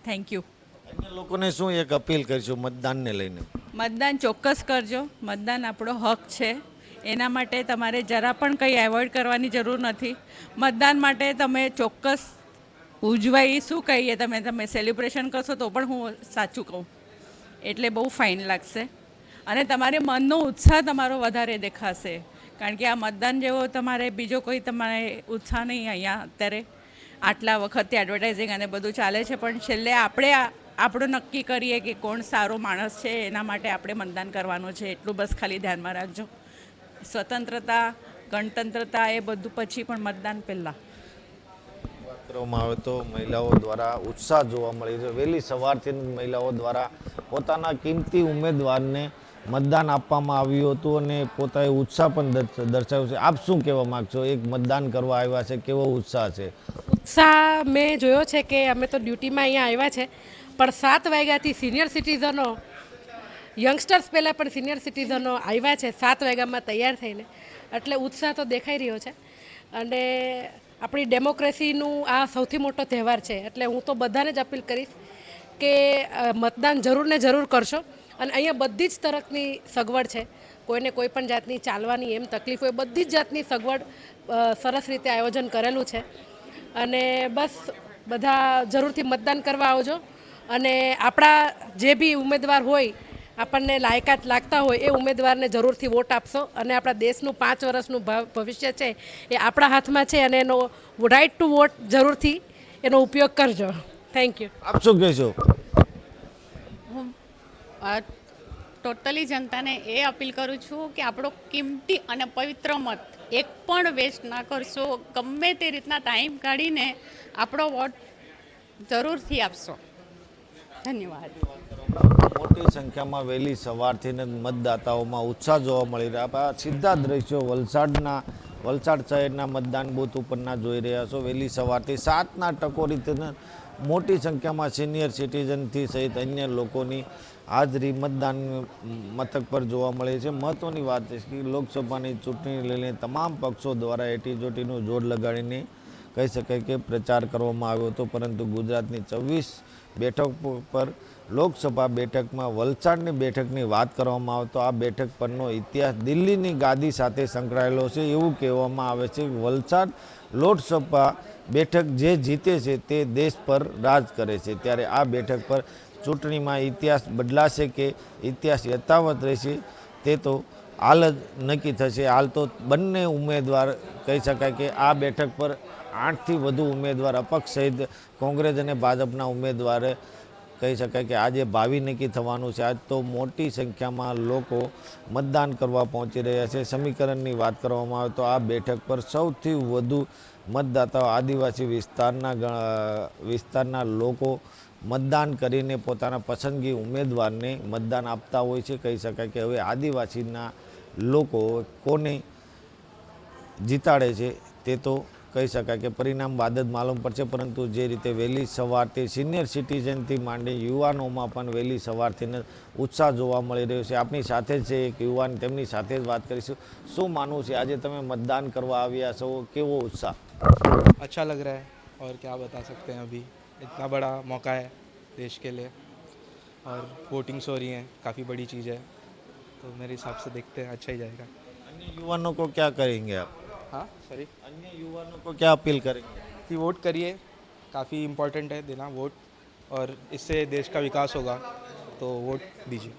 Thank you. અન્ય લોકોને શું એક અપીલ કરીશું મતદાનને લઈને? મતદાન ચોક્કસ કરજો. મતદાન આપણો હક છે, એના માટે તમારે જરા પણ કંઈ એવોઇડ કરવાની જરૂર નથી. મતદાન માટે તમે ચોક્કસ ઉજવાઈ શું કહીએ, તમે સેલિબ્રેશન કરશો તો પણ હું સાચું કહું એટલે બહુ ફાઇન લાગશે અને તમારે મનનો ઉત્સાહ તમારો વધારે દેખાશે, કારણ કે આ મતદાન જેવો તમારે બીજો કોઈ તમારે ઉત્સાહ નહીં અહીંયા અત્યારે. આટલા વખતથી એડવર્ટાઇઝિંગ અને બધું ચાલે છે, પણ છેલ્લે આપણું નક્કી કરીએ કે કોણ સારો માણસ છે, એના માટે આપણે મતદાન કરવાનું છે. એટલું બસ ખાલી ધ્યાનમાં રાખજો. સ્વતંત્રતા, ગણતંત્રતા એ બધું પછી, પણ મતદાન પહેલાં. વાત કરવામાં આવે તો મહિલાઓ દ્વારા ઉત્સાહ જોવા મળી છે. વહેલી સવારથી મહિલાઓ દ્વારા પોતાના કિંમતી ઉમેદવારને મતદાન આપવામાં આવ્યું હતું અને પોતાએ ઉત્સાહ પણ દર્શાવ્યો છે. આપ શું કહેવા માગશો? એક મતદાન કરવા આવ્યા છે, કેવો ઉત્સાહ છે? ઉત્સાહ મેં જોયો છે કે અમે તો ડ્યુટીમાં અહીંયા આવ્યા છે, પણ 7 વાગ્યાથી સિનિયર સિટીઝનો, યંગસ્ટર્સ પહેલાં પણ સિનિયર સિટીઝનો આવ્યા છે 7 વાગ્યામાં તૈયાર થઈને, એટલે ઉત્સાહ તો દેખાઈ રહ્યો છે. અને આપણી ડેમોક્રેસીનું આ સૌથી મોટો તહેવાર છે, એટલે હું તો બધાને જ અપીલ કરીશ કે મતદાન જરૂર ને જરૂર કરશો. અને અહીંયા બધી જ તરફની સગવડ છે, કોઈને કોઈ પણ જાતની ચાલવાની એમ તકલીફ હોય, બધી જ જાતની સગવડ સરસ રીતે આયોજન કરેલું છે. અને બસ બધા જરૂરથી મતદાન કરવા આવજો અને આપણા જે બી ઉમેદવાર હોય, આપણને લાયકાત લાગતા હોય એ ઉમેદવારને જરૂરથી વોટ આપશો અને આપણા દેશનું 5 વર્ષનું ભવિષ્ય છે એ આપણા હાથમાં છે અને એનો રાઇટ ટુ વોટ જરૂરથી એનો ઉપયોગ કરજો. Thank you. આપ શું કહેશો? હું ટોટલી જનતાને એ અપીલ કરું છું કે આપણો કિંમતી અને પવિત્ર મત એક પણ વેસ્ટ ના કરશો. ગમે તે રીતના ટાઈમ કાઢીને આપણો વોટ જરૂરથી આપશો. ધન્યવાદ. મોટી સંખ્યામાં વહેલી સવારથી મતદાતાઓમાં ઉત્સાહ જોવા મળી રહ્યા. સીધા દ્રશ્યો વલસાડ શહેરના મતદાન બૂથ ઉપરના જોઈ રહ્યા છો. વહેલી સવારથી 7ના ટકોરીથી મોટી સંખ્યામાં સિનિયર સિટીઝનથી સહિત અન્ય લોકોની હાજરી મતદાન મથક પર જોવા મળે છે. મહત્વની વાત છે કે લોકસભાની ચૂંટણી લઈને તમામ પક્ષો દ્વારા એટીજોટીનું જોર લગાડીને કહી શકાય કે પ્રચાર કરવામાં આવ્યો હતો, પરંતુ ગુજરાતની 24 બેઠક પર લોકસભા બેઠકમાં વલસાડની બેઠકની વાત કરવામાં આવે તો આ બેઠક પરનો ઇતિહાસ દિલ્હીની ગાદી સાથે સંકળાયેલો છે. એવું કહેવામાં આવે છે કે વલસાડ લોકસભા બેઠક જે જીતે છે તે દેશ પર રાજ કરે છે, ત્યારે આ બેઠક પર ચૂંટણીમાં ઇતિહાસ બદલાશે કે ઇતિહાસ યથાવત રહેશે તે તો હાલ જ નક્કી થશે. હાલ તો બંને ઉમેદવાર કહી શકાય કે આ બેઠક પર 8થી વધુ ઉમેદવાર અપક્ષ સહિત કોંગ્રેસ અને ભાજપના ઉમેદવારે કહી શકાય કે આજે ભાવિ નક્કી થવાનું છે. આજ તો મોટી સંખ્યામાં લોકો મતદાન કરવા પહોંચી રહ્યા છે. સમીકરણની વાત કરવામાં આવે તો આ બેઠક પર સૌથી વધુ મતદાતાઓ આદિવાસી વિસ્તારના લોકો મતદાન કરીને પોતાના પસંદગી ઉમેદવારને મતદાન આપતા હોય છે. કહી શકાય કે હવે આદિવાસીના લોકો કોને જીતાડે છે તે તો કહી શકાય કે પરિણામ બાદ જ માલુમ પડશે, પરંતુ જે રીતે વહેલી સવારથી સિનિયર સિટીઝનથી માંડી યુવાનોમાં પણ વહેલી સવારથી ઉત્સાહ જોવા મળી રહ્યો છે. આપણી સાથે છે એક યુવાન, તેમની સાથે જ વાત કરીશું. શું માનવું છે, આજે તમે મતદાન કરવા આવ્યા છો, કેવો ઉત્સાહ? अच्छा लग रहा है और क्या बता सकते हैं, अभी इतना बड़ा मौका है देश के लिए और वोटिंग्स हो रही हैं, काफ़ी बड़ी चीज़ है, तो मेरे हिसाब से देखते हैं अच्छा ही जाएगा. अन्य युवानों को क्या करेंगे आप? हाँ सॉरी अन्य युवानों को क्या अपील करेंगे? कि वोट करिए, काफ़ी इम्पोर्टेंट है देना वोट, और इससे देश का विकास होगा, तो वोट दीजिए.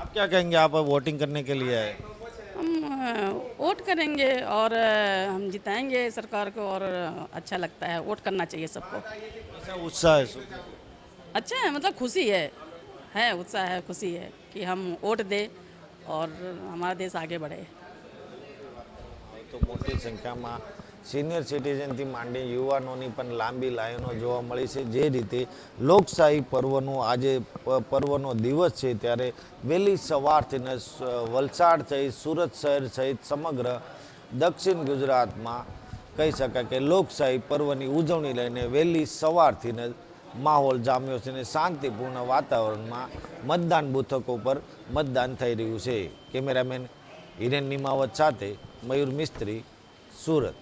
आप क्या कहेंगे, आप वोटिंग करने के लिए आए? हम वोट करेंगे और हम जिताएंगे सरकार को, और अच्छा लगता है, वोट करना चाहिए सबको. ऐसा उत्साह है શું? अच्छा है, मतलब खुशी है उत्साह है, खुशी है कि हम वोट दें और हमारा देश आगे बढ़े. તો મોટી સંખ્યામાં સિનિયર સિટીઝનથી માંડી યુવાનોની પણ લાંબી લાઈનો જોવા મળી છે. જે રીતે લોકશાહી પર્વનો આજે પર્વનો દિવસ છે, ત્યારે વહેલી સવારથી વલસાડ સહિત સુરત શહેર સહિત સમગ્ર દક્ષિણ ગુજરાતમાં કહી શકાય કે લોકશાહી પર્વની ઉજવણી લઈને વહેલી સવારથી માહોલ જામ્યો છે અને શાંતિપૂર્ણ વાતાવરણમાં મતદાન બૂથકો પર મતદાન થઈ રહ્યું છે. કેમેરામેન હિરેન નિમાવત સાથે મયુર મિસ્ત્રી, સુરત.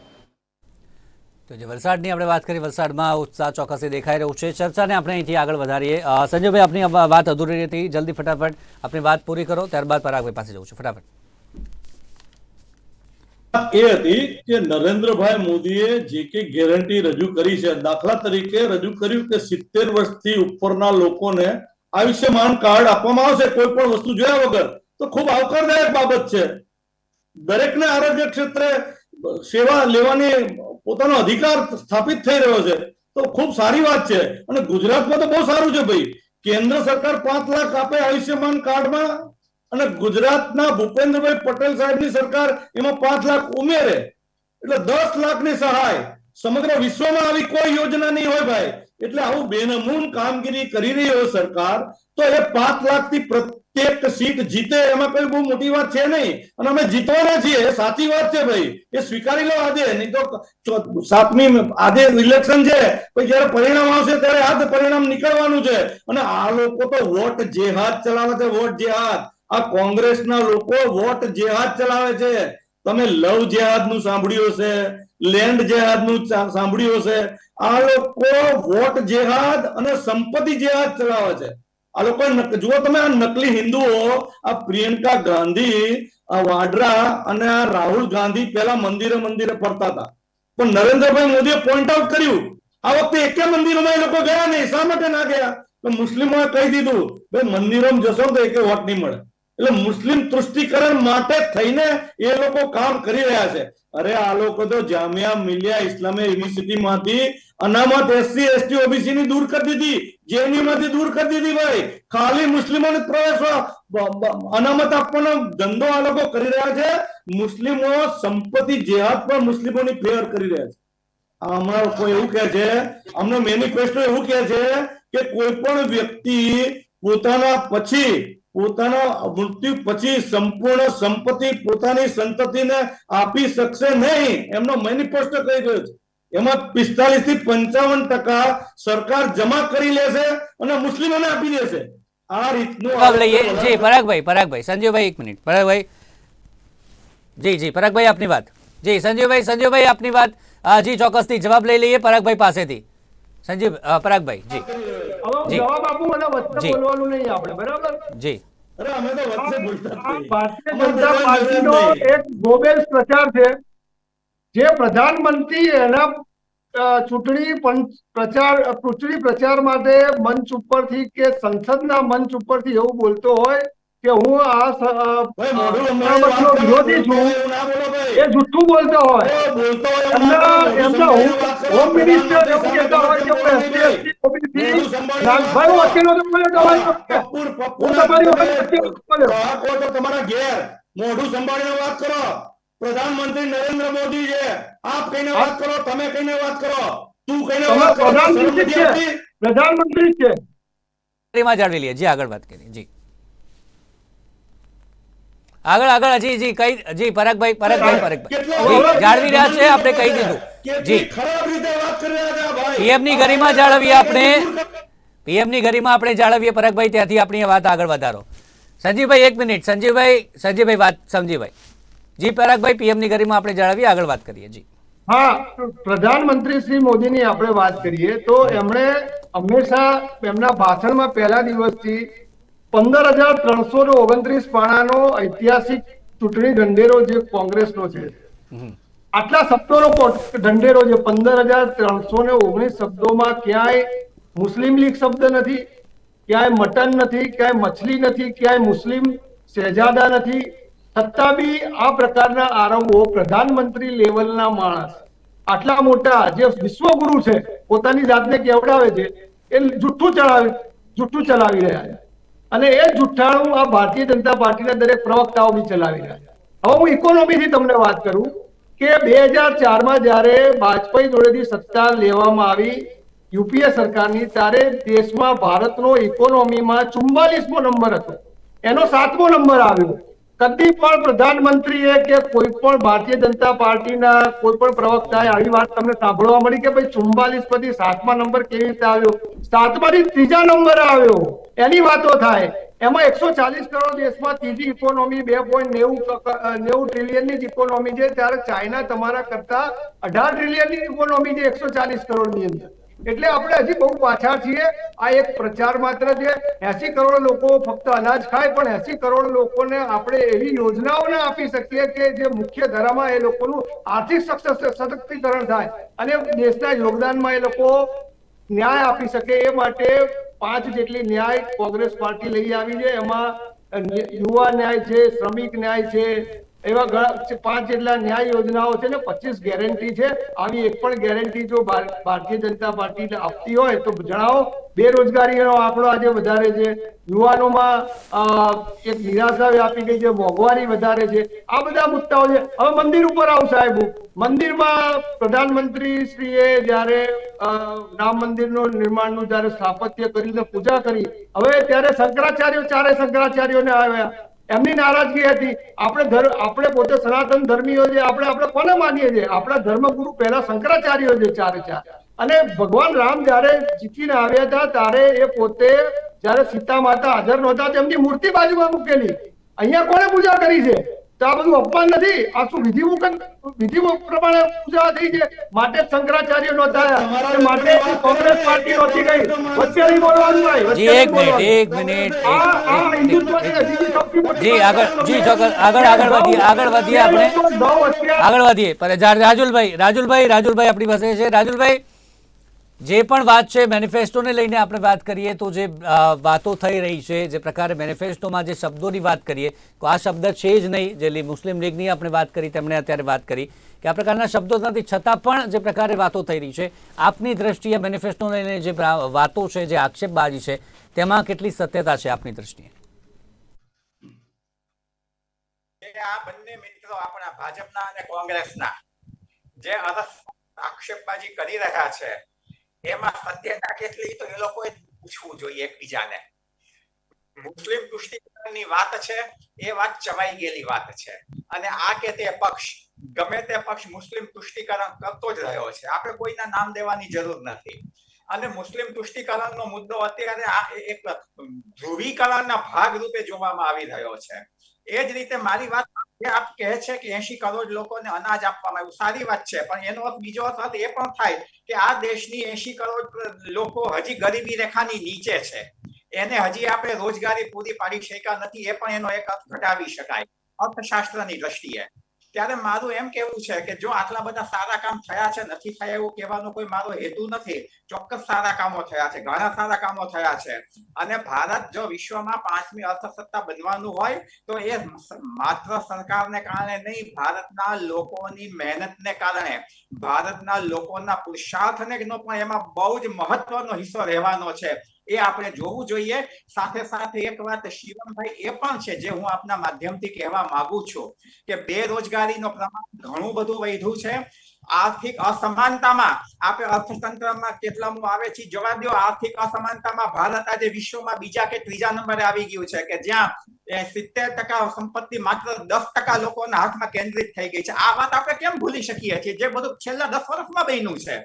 તો જે વલસાડની આપણે વાત કરી, વલસાડમાં ઉત્સાહ ચોક્કસથી દેખાઈ રહ્યું છે. ચર્ચાને આપણે અહીંથી આગળ વધારીએ. સંજયભાઈ, આપની વાત અધૂરી હતી, જલ્દી ફટાફટ આપની વાત પૂરી કરો, ત્યારબાદ પરાગભાઈ પાસે જવું છું. ફટાફટ. એ હતી કે નરેન્દ્રભાઈ મોદીએ જે કે ગેરંટી રજૂ કરી છે, દાખલા તરીકે રજૂ કર્યું કે 70 વર્ષથી ઉપરના લોકોને આયુષ્યમાન કાર્ડ આપવામાં આવશે કોઈ પણ વસ્તુ જોયા વગર. તો ખૂબ આવકારદાયક બાબત છે. દરેકને આરોગ્ય ક્ષેત્રે સેવા લેવાની પોતાનો અધિકાર સ્થાપિત થઈ રહ્યો છે, તો ખૂબ સારી વાત છે. અને ગુજરાતમાં તો બહુ સારું છે ભાઈ, કેન્દ્ર સરકાર 5 લાખ આપે આયુષ્યમાન કાર્ડમાં, અને ગુજરાતના ભૂપેન્દ્રભાઈ પટેલ સાહેબની સરકાર એમાં 5 લાખ ઉમેરે, એટલે 10 લાખની સહાય. સમગ્ર વિશ્વમાં આવી કોઈ યોજના નહીં હોય ભાઈ. એટલે આવું બેનમૂન કામગીરી કરી રહી હોય સરકાર, તો એ 5 લાખથી પ્રત્યેક સીટ જીતે એમાં કોઈ બહુ મોટી વાત છે નહીં. અને અમે જીતવાના છીએ, એ સાચી વાત છે ભાઈ, એ સ્વીકારી લો આજે. નહીં તો 7મી આજે ઇલેક્શન છે, પછી જયારે પરિણામ આવશે ત્યારે આ પરિણામ નીકળવાનું છે. અને આ લોકો તો વોટ જેહાદ ચલાવે છે, વોટ જેહાદ. આ કોંગ્રેસના લોકો વોટ જેહાદ ચલાવે છે. તમે લવ જેહાદ નું સાંભળ્યું હશે, લેન્ડ જેહાદ નું સાંભળ્યું હશે. આ લોકો વોટ જેહાદ અને સંપત્તિ જેહાદ ચલાવે છે. આ લોકો જુઓ તમે, આ નકલી હિન્દુઓ, આ પ્રિયંકા ગાંધી, આ વાડ્રા અને આ રાહુલ ગાંધી પેલા મંદિરે ફરતા હતા, પણ નરેન્દ્રભાઈ મોદીએ પોઈન્ટ આઉટ કર્યું આ વખતે એકે મંદિરોમાં એ લોકો ગયા નહીં. શા માટે ના ગયા? મુસ્લિમોએ કહી દીધું ભાઈ મંદિરોમાં જશો તો એકે વોટ નહીં મળે. એટલે મુસ્લિમ તૃષ્ટિકરણ માટે થઈને એ લોકો કામ કરી રહ્યા છે. અરે આ લોકો તો જામિયા મિલિયા ઇસ્લામિક યુનિવર્સિટીમાંથી અનામત SC ST OBC ની દૂર કરી દીધી, JNU માંથી દૂર કરી દીધી ભાઈ. ખાલી મુસ્લિમોને પ્રવેશ અનામત આપવાનો ધંધો આ લોકો કરી રહ્યા છે. મુસ્લિમો સંપત્તિ જેહાદ પર મુસ્લિમોની ફેર કરી રહ્યા છે. હમણાં કોઈ એવું કહે છે, અમને મેનિફેસ્ટો એવું કહે છે કે કોઈ પણ વ્યક્તિ પોતાના મૃત્યુ પછી સંપૂર્ણ સંપત્તિ પોતાની સંતતિને આપી શકશે નહીં, એમનો મેનિફેસ્ટો કહી રહ્યો છે. એમાં 45 થી 55% સરકાર જમા કરી લેશે અને મુસ્લિમોને આપી દેશે. આ રીતનું જી પરાગભાઈ, સંજયભાઈ એક મિનિટ. પરાગભાઈ, જી પરાગભાઈ આપની વાત. જી સંજયભાઈ આપની વાત. જી ચોક્કસથી જવાબ લઈ લઈએ પરાગભાઈ પાસેથી. પરાગભાઈ જી જવાબ આપું, મને વચ્ચે બોલવાનું નહીં આપણે, બરાબર? જી. અરે અમે તો વચ્ચે બોલતા જ નહીં. ભારતીય જનતા પાર્ટીનો એક બોગસ પ્રચાર છે, જે પ્રધાનમંત્રી એના ચૂંટણી પ્રચાર માટે મંચ ઉપરથી કે સંસદના મંચ ઉપરથી એવું બોલતો હોય કે હું આ વિરોધી છું, એ જુઠ્ઠું બોલતો હોય. એમના હોમ મિનિસ્ટર એવું કહેતા હોય કે હું SC ST OBC નાગભાઈ વકીલો તો બોલ્યો હું તમારી તમારા ઘેર મોઢું સંભાળીને વાત કરો. પ્રધાનમંત્રી નરેન્દ્ર મોદી છે, આપ કઈને વાત કરો, તમે કઈને વાત કરો, તું કઈને વાત કરો. પ્રધાનમંત્રી છે. જાળવી લઈએ. જી આગળ વાત કરીએ. જી આગળ આગળ જી જી પરાગભાઈ જી જાળવી રહ્યા છે, આપણે કહી દીધું જી ખરાબ રીતે વાત કરી રહ્યા છે ભાઈ. પીએમની ગરિમા જાળવીએ આપણે, પીએમની ગરિમા આપણે જાળવીએ. પરાગભાઈ ત્યાંથી આપણી વાત આગળ વધારો. સંજીવભાઈ એક મિનિટ, સંજીવભાઈ વાત, સંજીવભાઈ જી પરાગભાઈ પીએમની ગરિમા આપણે જાળવીએ, આગળ વાત કરીએ જી. હા, પ્રધાનમંત્રી શ્રી મોદીની આપણે વાત કરીએ તો એમણે હંમેશા એમના ભાષણમાં પહેલા દિવસથી 15,329 પાનાનો ઐતિહાસિક ચૂંટણી ઢંઢેરો જે કોંગ્રેસનો છે, આટલા શબ્દોનો ઢંઢેરો છે, 15,319 શબ્દોમાં ક્યાંય મુસ્લિમ લીગ શબ્દ નથી, ક્યાંય મટન નથી, ક્યાંય મછલી નથી, ક્યાંય મુસ્લિમ શહેજાદા નથી. છતાં બી આ પ્રકારના આરોપો પ્રધાનમંત્રી લેવલના માણસ આટલા મોટા જે વિશ્વગુરુ છે પોતાની જાતને કેવડાવે છે એ જુઠ્ઠું ચલાવી રહ્યા છે. અને એ જુઠ્ઠાણું આ ભારતીય જનતા પાર્ટીના દરેક પ્રવક્તાઓ બી ચલાવી રહ્યા છે. હવે હું ઇકોનોમીથી તમને વાત કરું કે 2004માં જ્યારે વાજપેયી જોડેથી સત્તા લેવામાં આવી યુપીએ સરકારની, ત્યારે દેશમાં ભારતનો ઇકોનોમીમાં 44મો નંબર હતો, એનો 7મો નંબર આવ્યો. કદી પણ પ્રધાનમંત્રીએ કે કોઈ પણ ભારતીય જનતા પાર્ટીના કોઈ પણ પ્રવક્તાએ આવી વાત તમને સાંભળવા મળી કે ભાઈ 44 પરથી 7મા નંબર કેવી રીતે આવ્યો, 7માંથી 3જા નંબર આવ્યો, એની વાતો થાય. એમાં 140 કરોડ દેશમાં ત્રીજી ઇકોનોમી 2.90 ટ્રિલિયનની જ ઇકોનોમી છે, ત્યારે ચાઇના તમારા કરતા 18 ટ્રિલિયનની ઇકોનોમી છે 140 કરોડની અંદર. એટલે આપણે હજી બહુ પાછળ છીએ. આ એક પ્રચાર માત્ર છે. 80 કરોડ લોકો ફક્ત અનાજ ખાય, પણ 80 કરોડ લોકોને આપણે એવી યોજનાઓને આપી શકીએ કે જે મુખ્ય ધારામાં એ લોકોનું આર્થિક સશક્તિકરણ થાય અને દેશના યોગદાનમાં એ લોકો ન્યાય આપી શકે. એ માટે 5 જેટલી ન્યાય કોંગ્રેસ પાર્ટી લઈ આવી છે. એમાં યુવા ન્યાય છે, શ્રમિક ન્યાય છે, એવા 5 જેટલા ન્યાય યોજનાઓ છે ને 25 ગેરંટી છે. આવી એક પણ ગેરંટી જો ભારતીય જનતા પાર્ટી આપતી હોય તો જણાવો. બેરોજગારીનો આંકડો આજે વધારે છે, યુવાનોમાં એક નિરાશા વ્યાપી ગઈ છે, મોંઘવારી વધારે છે, આ બધા મુદ્દાઓ છે. હવે મંદિર ઉપર આવું સાહેબ, મંદિરમાં પ્રધાનમંત્રી શ્રીએ જયારે રામ મંદિરનો નિર્માણનું જયારે સ્થાપત્ય કરીને પૂજા કરી, હવે ત્યારે ચારે શંકરાચાર્યોને આવ્યા, એમની નારાજગી હતી. આપણે પોતે સનાતન ધર્મીઓ છે, આપણે કોને માનીએ છીએ? આપણા ધર્મગુરુ પહેલા શંકરાચાર્યો છે ચારે. અને ભગવાન રામ જયારે જીતીને આવ્યા હતા ત્યારે એ પોતે જયારે સીતા માતા હાજર નહોતા તેમની મૂર્તિ બાજુમાં મૂકેલી. અહીંયા કોને પૂજા કરી છે? તો આ બધું અપમાન નથી? આ શું વિધિ પ્રમાણે પૂજા થઈ છે? માટે શંકરાચાર્ય નહોતા, માટે કોંગ્રેસ પાર્ટી નહોતી ગઈ. વચ્ચે નહીં બોલવાનું ભાઈ. એક મિનિટ જી આગળ વધીએ. રાજુલભાઈ આપણી પાસે છે. રાજુલભાઈ, જે પણ વાત છે મેનિફેસ્ટોને લઈને આપણે વાત કરીએ તો જે વાતો થઈ રહી છે, જે પ્રકારે મેનિફેસ્ટોમાં જે શબ્દોની વાત કરીએ તો આ શબ્દ છે જ નહીં. જે મુસ્લિમ લીગની આપણે વાત કરી, તેમણે અત્યારે વાત કરી કે આ પ્રકારના શબ્દો નથી, છતાં પણ જે પ્રકારે વાતો થઈ રહી છે, આપની દ્રષ્ટિએ મેનિફેસ્ટોને લઈને જે વાતો છે, જે આક્ષેપબાજી છે, તેમાં કેટલી સત્યતા છે આપની દ્રષ્ટિએ? આ બંને મિત્રો આપણા ભાજપના અને કોંગ્રેસના જે આક્ષેપબાજી કરી રહ્યા છે એમાં સત્યતા કેટલી તો એ લોકોએ પૂછવું જોઈએ એકબીજાને. મુસ્લિમ તુષ્ટિકરણની વાત છે, એ વાત ચવાઈ ગયેલી વાત છે. અને આ કે તે પક્ષ, ગમે તે પક્ષ મુસ્લિમ તુષ્ટિકરણ કરતો જ રહ્યો છે. આપણે કોઈના નામ દેવાની જરૂર નથી. અને મુસ્લિમ તુષ્ટિકરણનો મુદ્દો અત્યારે આ એક ધ્રુવીકરણના ભાગ રૂપે જોવામાં આવી રહ્યો છે. એ જ રીતે મારી વાત આપ કહે છે કે 80 કરોડ લોકોને અનાજ આપવામાં આવ્યું, સારી વાત છે, પણ એનો અર્થ બીજો અર્થ એ પણ થાય કે આ દેશની 80 કરોડ લોકો હજી ગરીબી રેખાની નીચે છે, એને હજી આપણે રોજગારી પૂરી પાડી શક્યા નથી. એ પણ એનો એક અર્થ ઘટાવી શકાય અર્થશાસ્ત્રની દ્રષ્ટિએ. ત્યારે મારું એમ કહેવું છે કે જો આટલા બધા સારા કામ થયા છે, નથી થયા એવું કહેવાનો કોઈ મારો હેતુ નથી. ચોક્કસ સારા કામો થયા છે, ઘણા સારા કામો થયા છે. અને ભારત જો વિશ્વમાં 5મી અર્થસત્તા બનવાનું હોય તો એ માત્ર સરકારને કારણે નહીં, ભારતના લોકોની મહેનતને કારણે, ભારતના લોકોના પુરુષાર્થને પણ એમાં બહુ જ મહત્વનો હિસ્સો રહેવાનો છે. એ આપણે જોવું જોઈએ. સાથે સાથે એક વાત શિવમભાઈ એ પણ છે જે હું આપના માધ્યમથી કહેવા માંગુ છું કે બેરોજગારીનો પ્રમાણ ઘણું બધું વધ્યું છે. આર્થિક અસમાનતામાં આપણે અર્થતંત્રમાં કેટલામું આવે છે જવા દો. આર્થિક અસમાનતામાં ભારત આજે વિશ્વમાં બીજા કે ત્રીજા નંબરે આવી ગયું છે કે જ્યાં 70% સંપત્તિ માત્ર 10% લોકોના હાથમાં કેન્દ્રિત થઈ ગઈ છે. આ વાત આપણે કેમ ભૂલી શકીએ છીએ જે બધું છેલ્લા 10 વર્ષમાં બન્યું છે.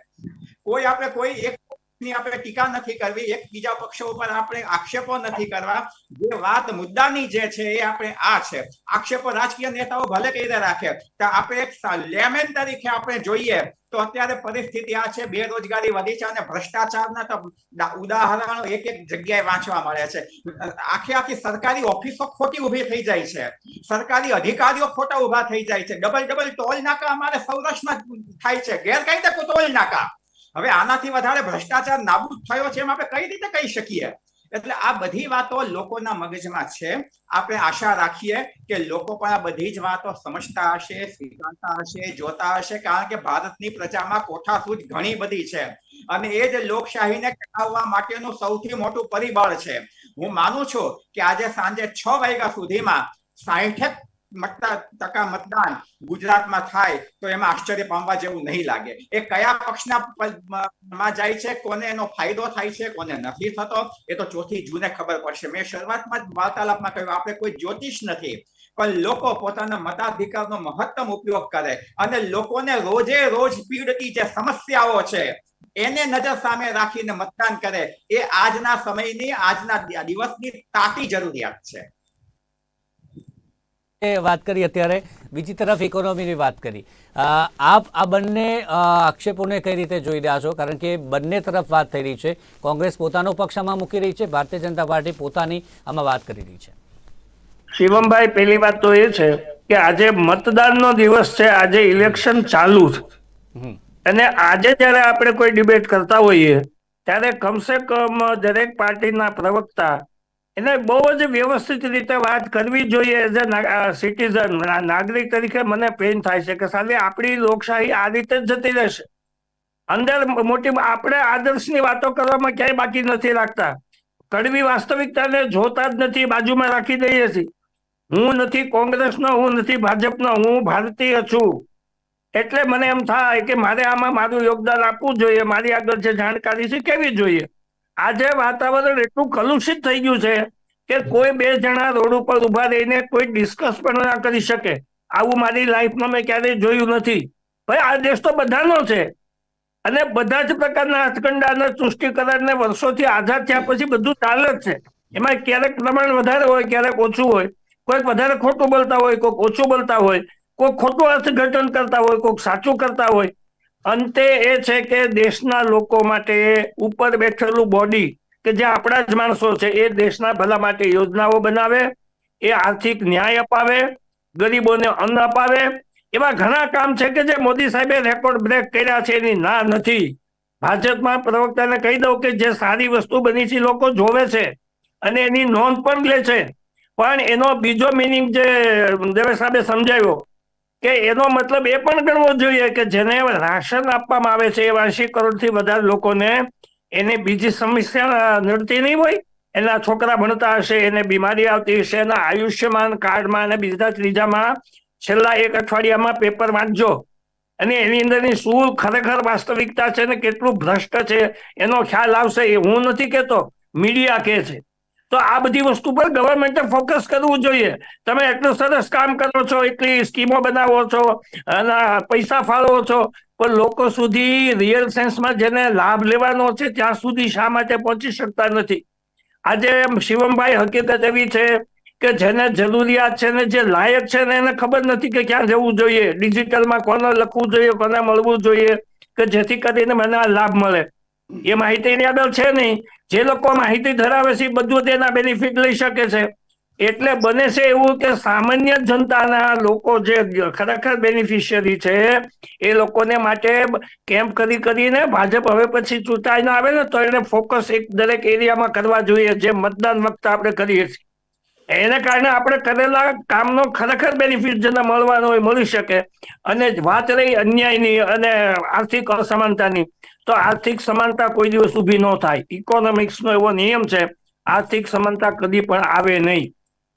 કોઈ એક ની આપણે ટીકા નથી કરવી, એક બીજા પક્ષો ઉપર આપણે આક્ષેપો નથી કરવા. જે વાત મુદ્દાની જે છે એ આપણે આ છે. આક્ષેપો રાજકીય નેતાઓ ભલે કહી રાખે, તો આપણે એક લેમેન તરીકે આપણે જોઈએ તો અત્યારે પરિસ્થિતિ આ છે. બેરોજગારી વધી છે અને ભ્રષ્ટાચારના તો ઉદાહરણો એક જગ્યાએ વાંચવા મળે છે. આખી સરકારી ઓફિસો ખોટી ઉભી થઈ જાય છે, સરકારી અધિકારીઓ ખોટા ઉભા થઈ જાય છે. ડબલ ટોલ નાકા અમારે સૌરાષ્ટ્રમાં થાય છે, ગેરકાયદે ટોલ નાકા. હવે આનાથી વધારે ભ્રષ્ટાચાર નાબૂદ થયો છે એમ આપણે કઈ રીતે કહી શકીએ? એટલે આ બધી વાતો લોકોના મગજમાં છે. આપણે આશા રાખીએ કે લોકો પણ આ બધી જ વાતો સમજતા હશે, સ્વીકારતા હશે, જોતા હશે, કારણ કે ભારતની પ્રજામાં કોઠાસૂઝ ઘણી બધી છે અને એ જ લોકશાહીને ટકાવવા માટેનું સૌથી મોટું પરિબળ છે. હું માનું છું કે આજે સાંજે 6 વાગ્યા સુધીમાં 60% મતદાન ગુજરાતમાં થાય તો એમાં આશ્ચર્ય પામવા જેવું નહીં લાગે. એ કયા પક્ષમાં જાય છે, કોને એનો ફાયદો થાય છે, કોને નથી થતો, એ તો 4 જૂને ખબર પડશે. મેં શરૂઆતમાં જ વાર્તાલાપમાં કહ્યું આપણે કોઈ જ્યોતિષ નથી, પણ લોકો પોતાના મતાધિકારનો મહત્તમ ઉપયોગ કરે અને લોકોને રોજે રોજ પીડતી જે સમસ્યાઓ છે એને નજર સામે રાખીને મતદાન કરે. એ આજના સમયની, આજના દિવસની તાતી જરૂરિયાત છે. વાત કરી અત્યારે બીજી તરફ ઇકોનોમીની વાત કરી. આપ આ બંને આક્ષેપોને કઈ રીતે જોઈ રહ્યા છો? કારણ કે બંને તરફ વાત થઈ રહી છે. કોંગ્રેસ પોતાનો પક્ષ આમાં મૂકી રહી છે, ભારતીય જનતા પાર્ટી પોતાની આમાં વાત કરી રહી છે. શિવમભાઈ, પહેલી વાત તો એ છે કે આજે મતદાનનો દિવસ છે, આજે ઇલેક્શન ચાલુ છે અને આજે જયારે આપણે કોઈ ડિબેટ કરતા હોઈએ ત્યારે કમસે કમ દરેક પાર્ટીના પ્રવક્તા એને બહુ જ વ્યવસ્થિત રીતે વાત કરવી જોઈએ. એઝ અ સિટીઝન, નાગરિક તરીકે મને પેન થાય છે કે સાલી આપણી લોકશાહી આ રીતે જ જતી રહેશે. અંદર મોટી આપણે આદર્શની વાતો કરવામાં ક્યાંય બાકી નથી રાખતા, કડવી વાસ્તવિકતાને જોતા જ નથી, બાજુમાં રાખી દઈએ છીએ. હું નથી કોંગ્રેસનો, હું નથી ભાજપનો, હું ભારતીય છું. એટલે મને એમ થાય કે મારે આમાં મારું યોગદાન આપવું જોઈએ, મારી આગળ જે જાણકારી છે કેવી જોઈએ. આજે વાતાવરણ એટલું કલુષિત થઈ ગયું છે કે કોઈ 2 જણા રોડ ઉપર ઉભા રહીને કોઈ ડિસ્કસ પણ ના કરી શકે. આવું મારી લાઈફમાં મેં ક્યારેય જોયું નથી. ભાઈ, આ દેશ તો બધાનો છે અને બધા જ પ્રકારના હાથકંડા, તુષ્ટિકરણ ને વર્ષોથી આઝાદ થયા પછી બધું ચાલે જ છે. એમાં ક્યારેક પ્રમાણ વધારે હોય, ક્યારેક ઓછું હોય, કોઈક વધારે ખોટું બોલતા હોય, કોઈક ઓછું બોલતા હોય, કોઈ ખોટું અર્થઘટન કરતા હોય, કોઈક સાચું કરતા હોય. અંતે એ છે કે દેશના લોકો માટે ઉપર બેઠેલું બોડી કે જે આપણા જ માણસો છે એ દેશના ભલા માટે યોજનાઓ બનાવે, એ આર્થિક ન્યાય અપાવે, ગરીબોને અન્ન અપાવે. એવા ઘણા કામ છે કે જે મોદી સાહેબે રેકોર્ડ બ્રેક કર્યા છે, એની ના નથી. ભાજપમાં પ્રવક્તાને કહી દઉં કે જે સારી વસ્તુ બની છે લોકો જોવે છે અને એની નોંધ પણ લે છે, પણ એનો બીજો મિનિંગ જે દેવેશ સાહેબે સમજાવ્યો કે એનો મતલબ એ પણ ગણવો જોઈએ કે જેને રાશન આપવામાં આવે છે 80 કરોડથી વધારે લોકોને, એને બીજી સમસ્યા નડતી નહીં હોય. એના છોકરા ભણતા હશે, એને બીમારી આવતી હશે, એના આયુષ્યમાન કાર્ડમાં અને બીજા ત્રીજામાં છેલ્લા 1 અઠવાડિયામાં પેપર વાંચજો અને એની અંદરની શું ખરેખર વાસ્તવિકતા છે ને કેટલું ભ્રષ્ટ છે એનો ખ્યાલ આવશે. એ હું નથી કહેતો, મીડિયા કહે છે. તો આ બધી વસ્તુ પર ગવર્મેન્ટે ફોકસ કરવું જોઈએ. તમે એટલું સરસ કામ કરો છો, એટલી સ્કીમો બનાવો છો અને પૈસા ફાળવો છો, પણ લોકો સુધી રિયલ સેન્સમાં જેને લાભ લેવાનો છે ત્યાં સુધી શા માટે પહોંચી શકતા નથી? આજે શિવમભાઈ, હકીકત એવી છે કે જેને જરૂરિયાત છે ને જે લાયક છે ને એને ખબર નથી કે ક્યાં જવું જોઈએ, ડિજિટલમાં કોને લખવું જોઈએ, કોને મળવું જોઈએ કે જેથી કરીને મને આ લાભ મળે. એ માહિતીની આગળ છે નહીં. જે લોકો માહિતી ધરાવે છે બધું તેના બેનિફિટ લઈ શકે છે. એટલે બને છે એવું કે સામાન્ય જનતાના લોકો જે ખરેખર બેનિફિશિયરી છે એ લોકોને માટે કેમ્પ કરીને ભાજપ હવે પછી ચૂંટાઈને આવે ને તો એને ફોકસ એક દરેક એરિયામાં કરવા જોઈએ, જે મતદાન વખતે આપણે કરીએ છીએ. એને કારણે આપણે કરેલા કામનો ખરેખર બેનિફિટ જેને મળવાનો હોય મળી શકે. અને વાત રહી અન્યાયની અને આર્થિક અસમાનતાની, તો આર્થિક સમાનતા કોઈ દિવસ ઊભી ન થાય. ઇકોનોમિક્સનો એવો નિયમ છે, આર્થિક સમાનતા કદી પણ આવે નહીં.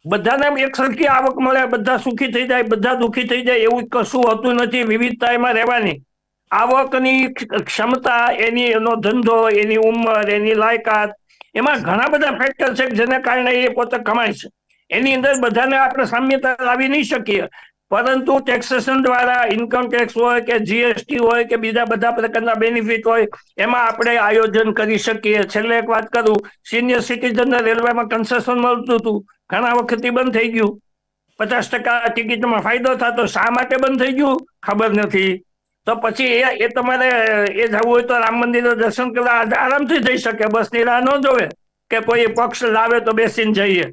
બધાને એક સરખી આવક મળે, બધા સુખી થઈ જાય, બધા દુઃખી થઈ જાય એવું કશું હોતું નથી. વિવિધતા એમાં રહેવાની. આવકની ક્ષમતા, એનો ધંધો, એની ઉંમર, એની લાયકાત, એમાં ઘણા બધા ફેક્ટર છે જેને કારણે એ પોતે કમાય છે. એની અંદર બધાને આપણે સામ્યતા લાવી નહીં શકીએ, પરંતુ ટેક્સેશન દ્વારા ઇન્કમ ટેક્સ હોય કે જીએસટી હોય કે બીજા બધા પ્રકારના બેનિફિટ હોય, એમાં આપણે આયોજન કરી શકીએ. છેલ્લે એક વાત કરું, સિનિયર સિટીઝનને રેલવેમાં કન્સેશન મળતું હતું, ઘણા વખતથી બંધ થઈ ગયું. 50% ટિકિટમાં ફાયદો થતો, શા માટે બંધ થઈ ગયું ખબર નથી. તો પછી એ તમારે એ જવું હોય તો રામ મંદિરના દર્શન કરવા આરામથી જઈ શકે, બસની રાહ ન જોવે કે કોઈ પક્ષ લાવે તો બેસીને જઈએ.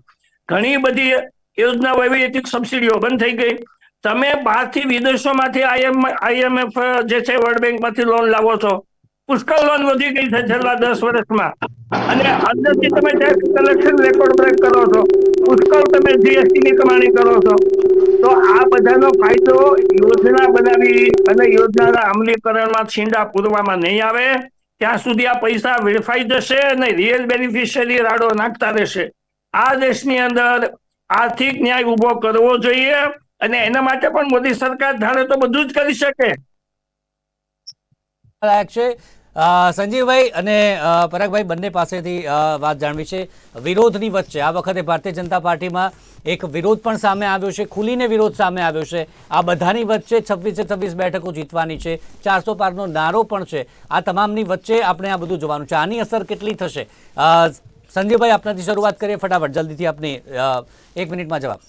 ઘણી બધી યોજનાઓ એવી સબસિડીઓ બંધ થઈ ગઈ. તમે બહારથી વિદેશોમાંથી IMF જે છે વર્લ્ડ બેંકમાંથી લોન લાવો છો, પુષ્કળ લોન વધી ગઈ છે છેલ્લા 10 વર્ષમાં, અને અંદરથી તમે ટેક્સ કલેક્શન રેકોર્ડ બ્રેક કરો છો, પુષ્કળ તમે જીએસટી ની કમાણી કરો છો. તો આ બધાનો ફાયદો યોજના બનાવી અને યોજનાના અમલીકરણમાં છીંડા પૂરવામાં નહીં આવે ત્યાં સુધી આ પૈસા વેડફાઈ જશે અને રિયલ બેનિફિશિયરી રાડો નાખતા રહેશે. આ દેશની અંદર આર્થિક ન્યાય ઉભો કરવો જોઈએ, અને એના માટે પણ મોદી સરકાર ધારે તો બધું જ કરી શકે છે. સંજીવભાઈ અને પરાગભાઈ બંને પાસેથી વાત જાણવી છે. વિરોધની વચ્ચે આ વખતે ભારતીય જનતા પાર્ટીમાં એક વિરોધ પણ સામે આવ્યો છે, ખુલીને વિરોધ સામે આવ્યો છે. આ બધાની વચ્ચે 26 બેઠકો જીતવાની છે, 400 પારનો નારો પણ છે. આ તમામની વચ્ચે આપણે આ બધું જોવાનું છે. આની અસર કેટલી થશે? સંજીવભાઈ, આપનાથી શરૂઆત કરીએ ફટાફટ, જલ્દીથી આપની 1 મિનિટમાં જવાબ.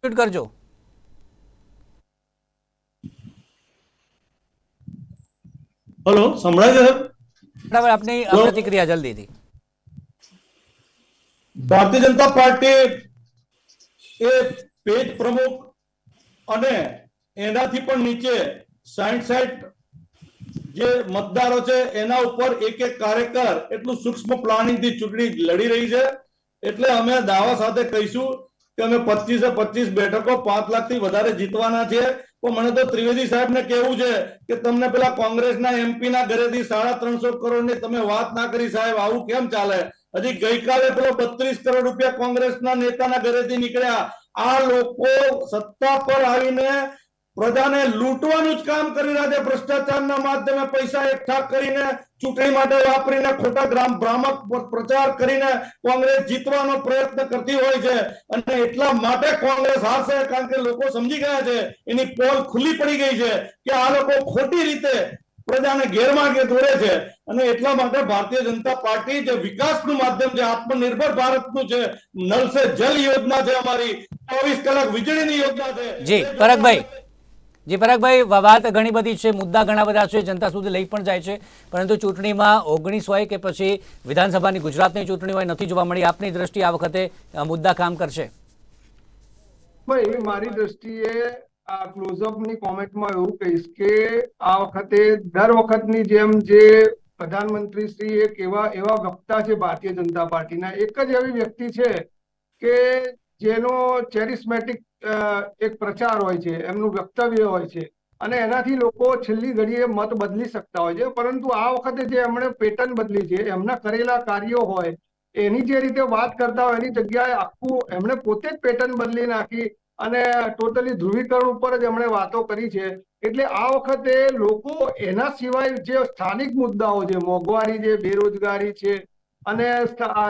કરજો. હેલો, સંભળાય છે સાહેબ? બરાબર, આપની પ્રતિક્રિયા જલ્દીથી. ભારતીય જનતા પાર્ટી એ પેજ પ્રમુખ અને એનાથી પણ નીચે 60 જે મતદારો છે એના ઉપર એક કાર્યકર એટલું સૂક્ષ્મ પ્લાનિંગ થી ચૂંટણી લડી રહી છે. એટલે અમે દાવા સાથે કહીશું કે અમે 25 બેઠકો 5 લાખથી વધારે જીતવાના છે. તો મને તો ત્રિવેદી સાહેબને કહેવું છે કે તમને પેલા કોંગ્રેસના MP ના ઘરેથી 350 કરોડની તમે વાત ના કરી સાહેબ, આવું કેમ ચાલે? હજી ગઈકાલે પેલો 32 કરોડ રૂપિયા કોંગ્રેસના નેતાના ઘરેથી નીકળ્યા. આ લોકો સત્તા પર આવીને પ્રજાને લૂંટવાનું જ કામ કરી રહ્યા છે. ભ્રષ્ટાચારના માધ્યમે પૈસા એકઠા કરીને ચૂંટણી માટે વાપરીને ખોટા ભ્રામક પ્રચાર કરીને કોંગ્રેસ જીતવાનો પ્રયત્ન કરતી હોય છે. અને એટલા માટે કોંગ્રેસ હારશે, કારણ કે લોકો સમજી ગયા છે, એની પોલ ખુલ્લી પડી ગઈ છે કે આ લોકો ખોટી રીતે પ્રજાને ગેરમાર્ગે દોરે છે. અને એટલા માટે ભારતીય જનતા પાર્ટી જે વિકાસનું માધ્યમ છે, આત્મનિર્ભર ભારતનું છે, નલ સે જલ યોજના છે, અમારી 24 કલાક વીજળીની યોજના છે. જી પરાગભાઈ, વાત ઘણી બધી છે, મુદ્દા ઘણા બધા છે, જનતા સુધી લઈ પણ જાય છે, પરંતુ ચૂંટણીમાં 19 હોય કે પછી વિધાનસભાની ગુજરાતની ચૂંટણી હોય, નથી જોવા મળી. આપની દ્રષ્ટિએ આ વખતે મુદ્દા કામ કરશે? ભાઈ, મારી દ્રષ્ટિએ આ ક્લોઝઅપની કોમેન્ટમાં એવું કહીશ કે આ વખતે દર વખતની જેમ જે પ્રધાનમંત્રી શ્રી એક એવા વક્તા છે ભારતીય જનતા પાર્ટીના, એક જ એવી વ્યક્તિ છે કે જેનો ચેરિસ્મેટિક એક પ્રચાર હોય છે, એમનું વક્તવ્ય હોય છે, અને એનાથી લોકો છેલ્લી ઘડીએ મત બદલી શકતા હોય છે. પરંતુ આ વખતે જે એમણે પેટર્ન બદલી છે, એમના કરેલા કાર્યો હોય, એની જે રીતે વાત કરતા હોય એની જગ્યાએ આખું એમણે પોતે જ પેટર્ન બદલી નાખી અને ટોટલી ધ્રુવીકરણ ઉપર જ એમણે વાતો કરી છે. એટલે આ વખતે લોકો એના સિવાય જે સ્થાનિક મુદ્દાઓ છે, મોંઘવારી છે, બેરોજગારી છે, અને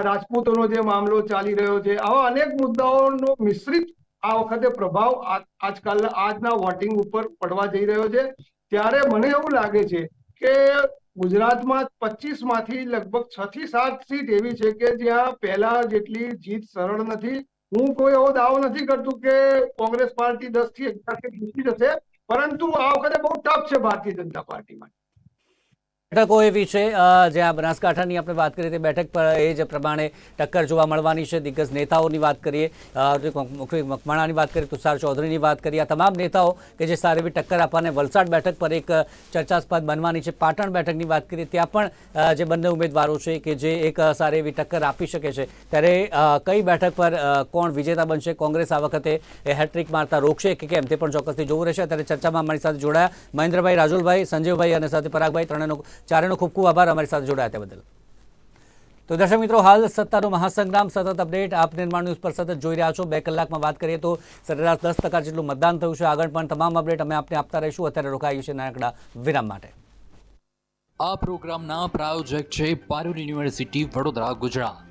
રાજપૂતોનો જે મામલો ચાલી રહ્યો છે, આવા અનેક મુદ્દાઓનો મિશ્રિત આ વખતે પ્રભાવ આજના વોટિંગ ઉપર પડવા જઈ રહ્યો છે. ત્યારે મને એવું લાગે છે કે ગુજરાતમાં 25 માંથી લગભગ 6 થી 7 સીટ એવી છે કે જ્યાં પહેલા જેટલી જીત સરળ નથી. હું કોઈ એવો દાવો નથી કરતું કે કોંગ્રેસ પાર્ટી 10 થી 11 સીટ જીતી જશે, પરંતુ આ વખતે બહુ ટફ છે ભારતીય જનતા પાર્ટી માટે. બેઠકો એવી છે જ્યાં બનાસકાંઠાની આપણે વાત કરીએ તે બેઠક પર એ જ પ્રમાણે ટક્કર જોવા મળવાની છે. દિગ્ગજ નેતાઓની વાત કરીએ, મકવાણાની વાત કરીએ, તુષાર ચૌધરીની વાત કરીએ, આ તમામ નેતાઓ કે જે સારી એવી ટક્કર આપવાને વલસાડ બેઠક પર એક ચર્ચાસ્પદ બનવાની છે. પાટણ બેઠકની વાત કરીએ ત્યાં પણ જે બંને ઉમેદવારો છે કે જે એક સારી એવી ટક્કર આપી શકે છે. ત્યારે કઈ બેઠક પર કોણ વિજેતા બનશે, કોંગ્રેસ આ વખતે હેટ્રિક મારતા રોકશે કે કેમ, તે પણ ચોક્કસથી જોવું રહેશે. ત્યારે ચર્ચામાં અમારી સાથે જોડાયા મહેન્દ્રભાઈ, રાજુલભાઈ, સંજીવભાઈ અને સાથે પરાગભાઈ, ચારેનો ખૂબ ખૂબ આભાર અમારી સાથે જોડાયા તે બદલ. તો દર્શક મિત્રો, હાલ સત્તાનો મહાસંગ્રામ સતત અપડેટ આપ નિર્માણ ન્યૂઝ પર સતત જોઈ રહ્યા છો. 2 કલાકમાં વાત કરીએ તો સરેરાશ 10% જેટલું મતદાન થયું છે. આગળ પણ તમામ અપડેટ અમે આપને આપતા રહીશું. અત્યારે રોકાયું છે નાનકડા વિરામ માટે. આ પ્રોગ્રામના પ્રાયોજક છે પારુલ યુનિવર્સિટી વડોદરા, ગુજરાત.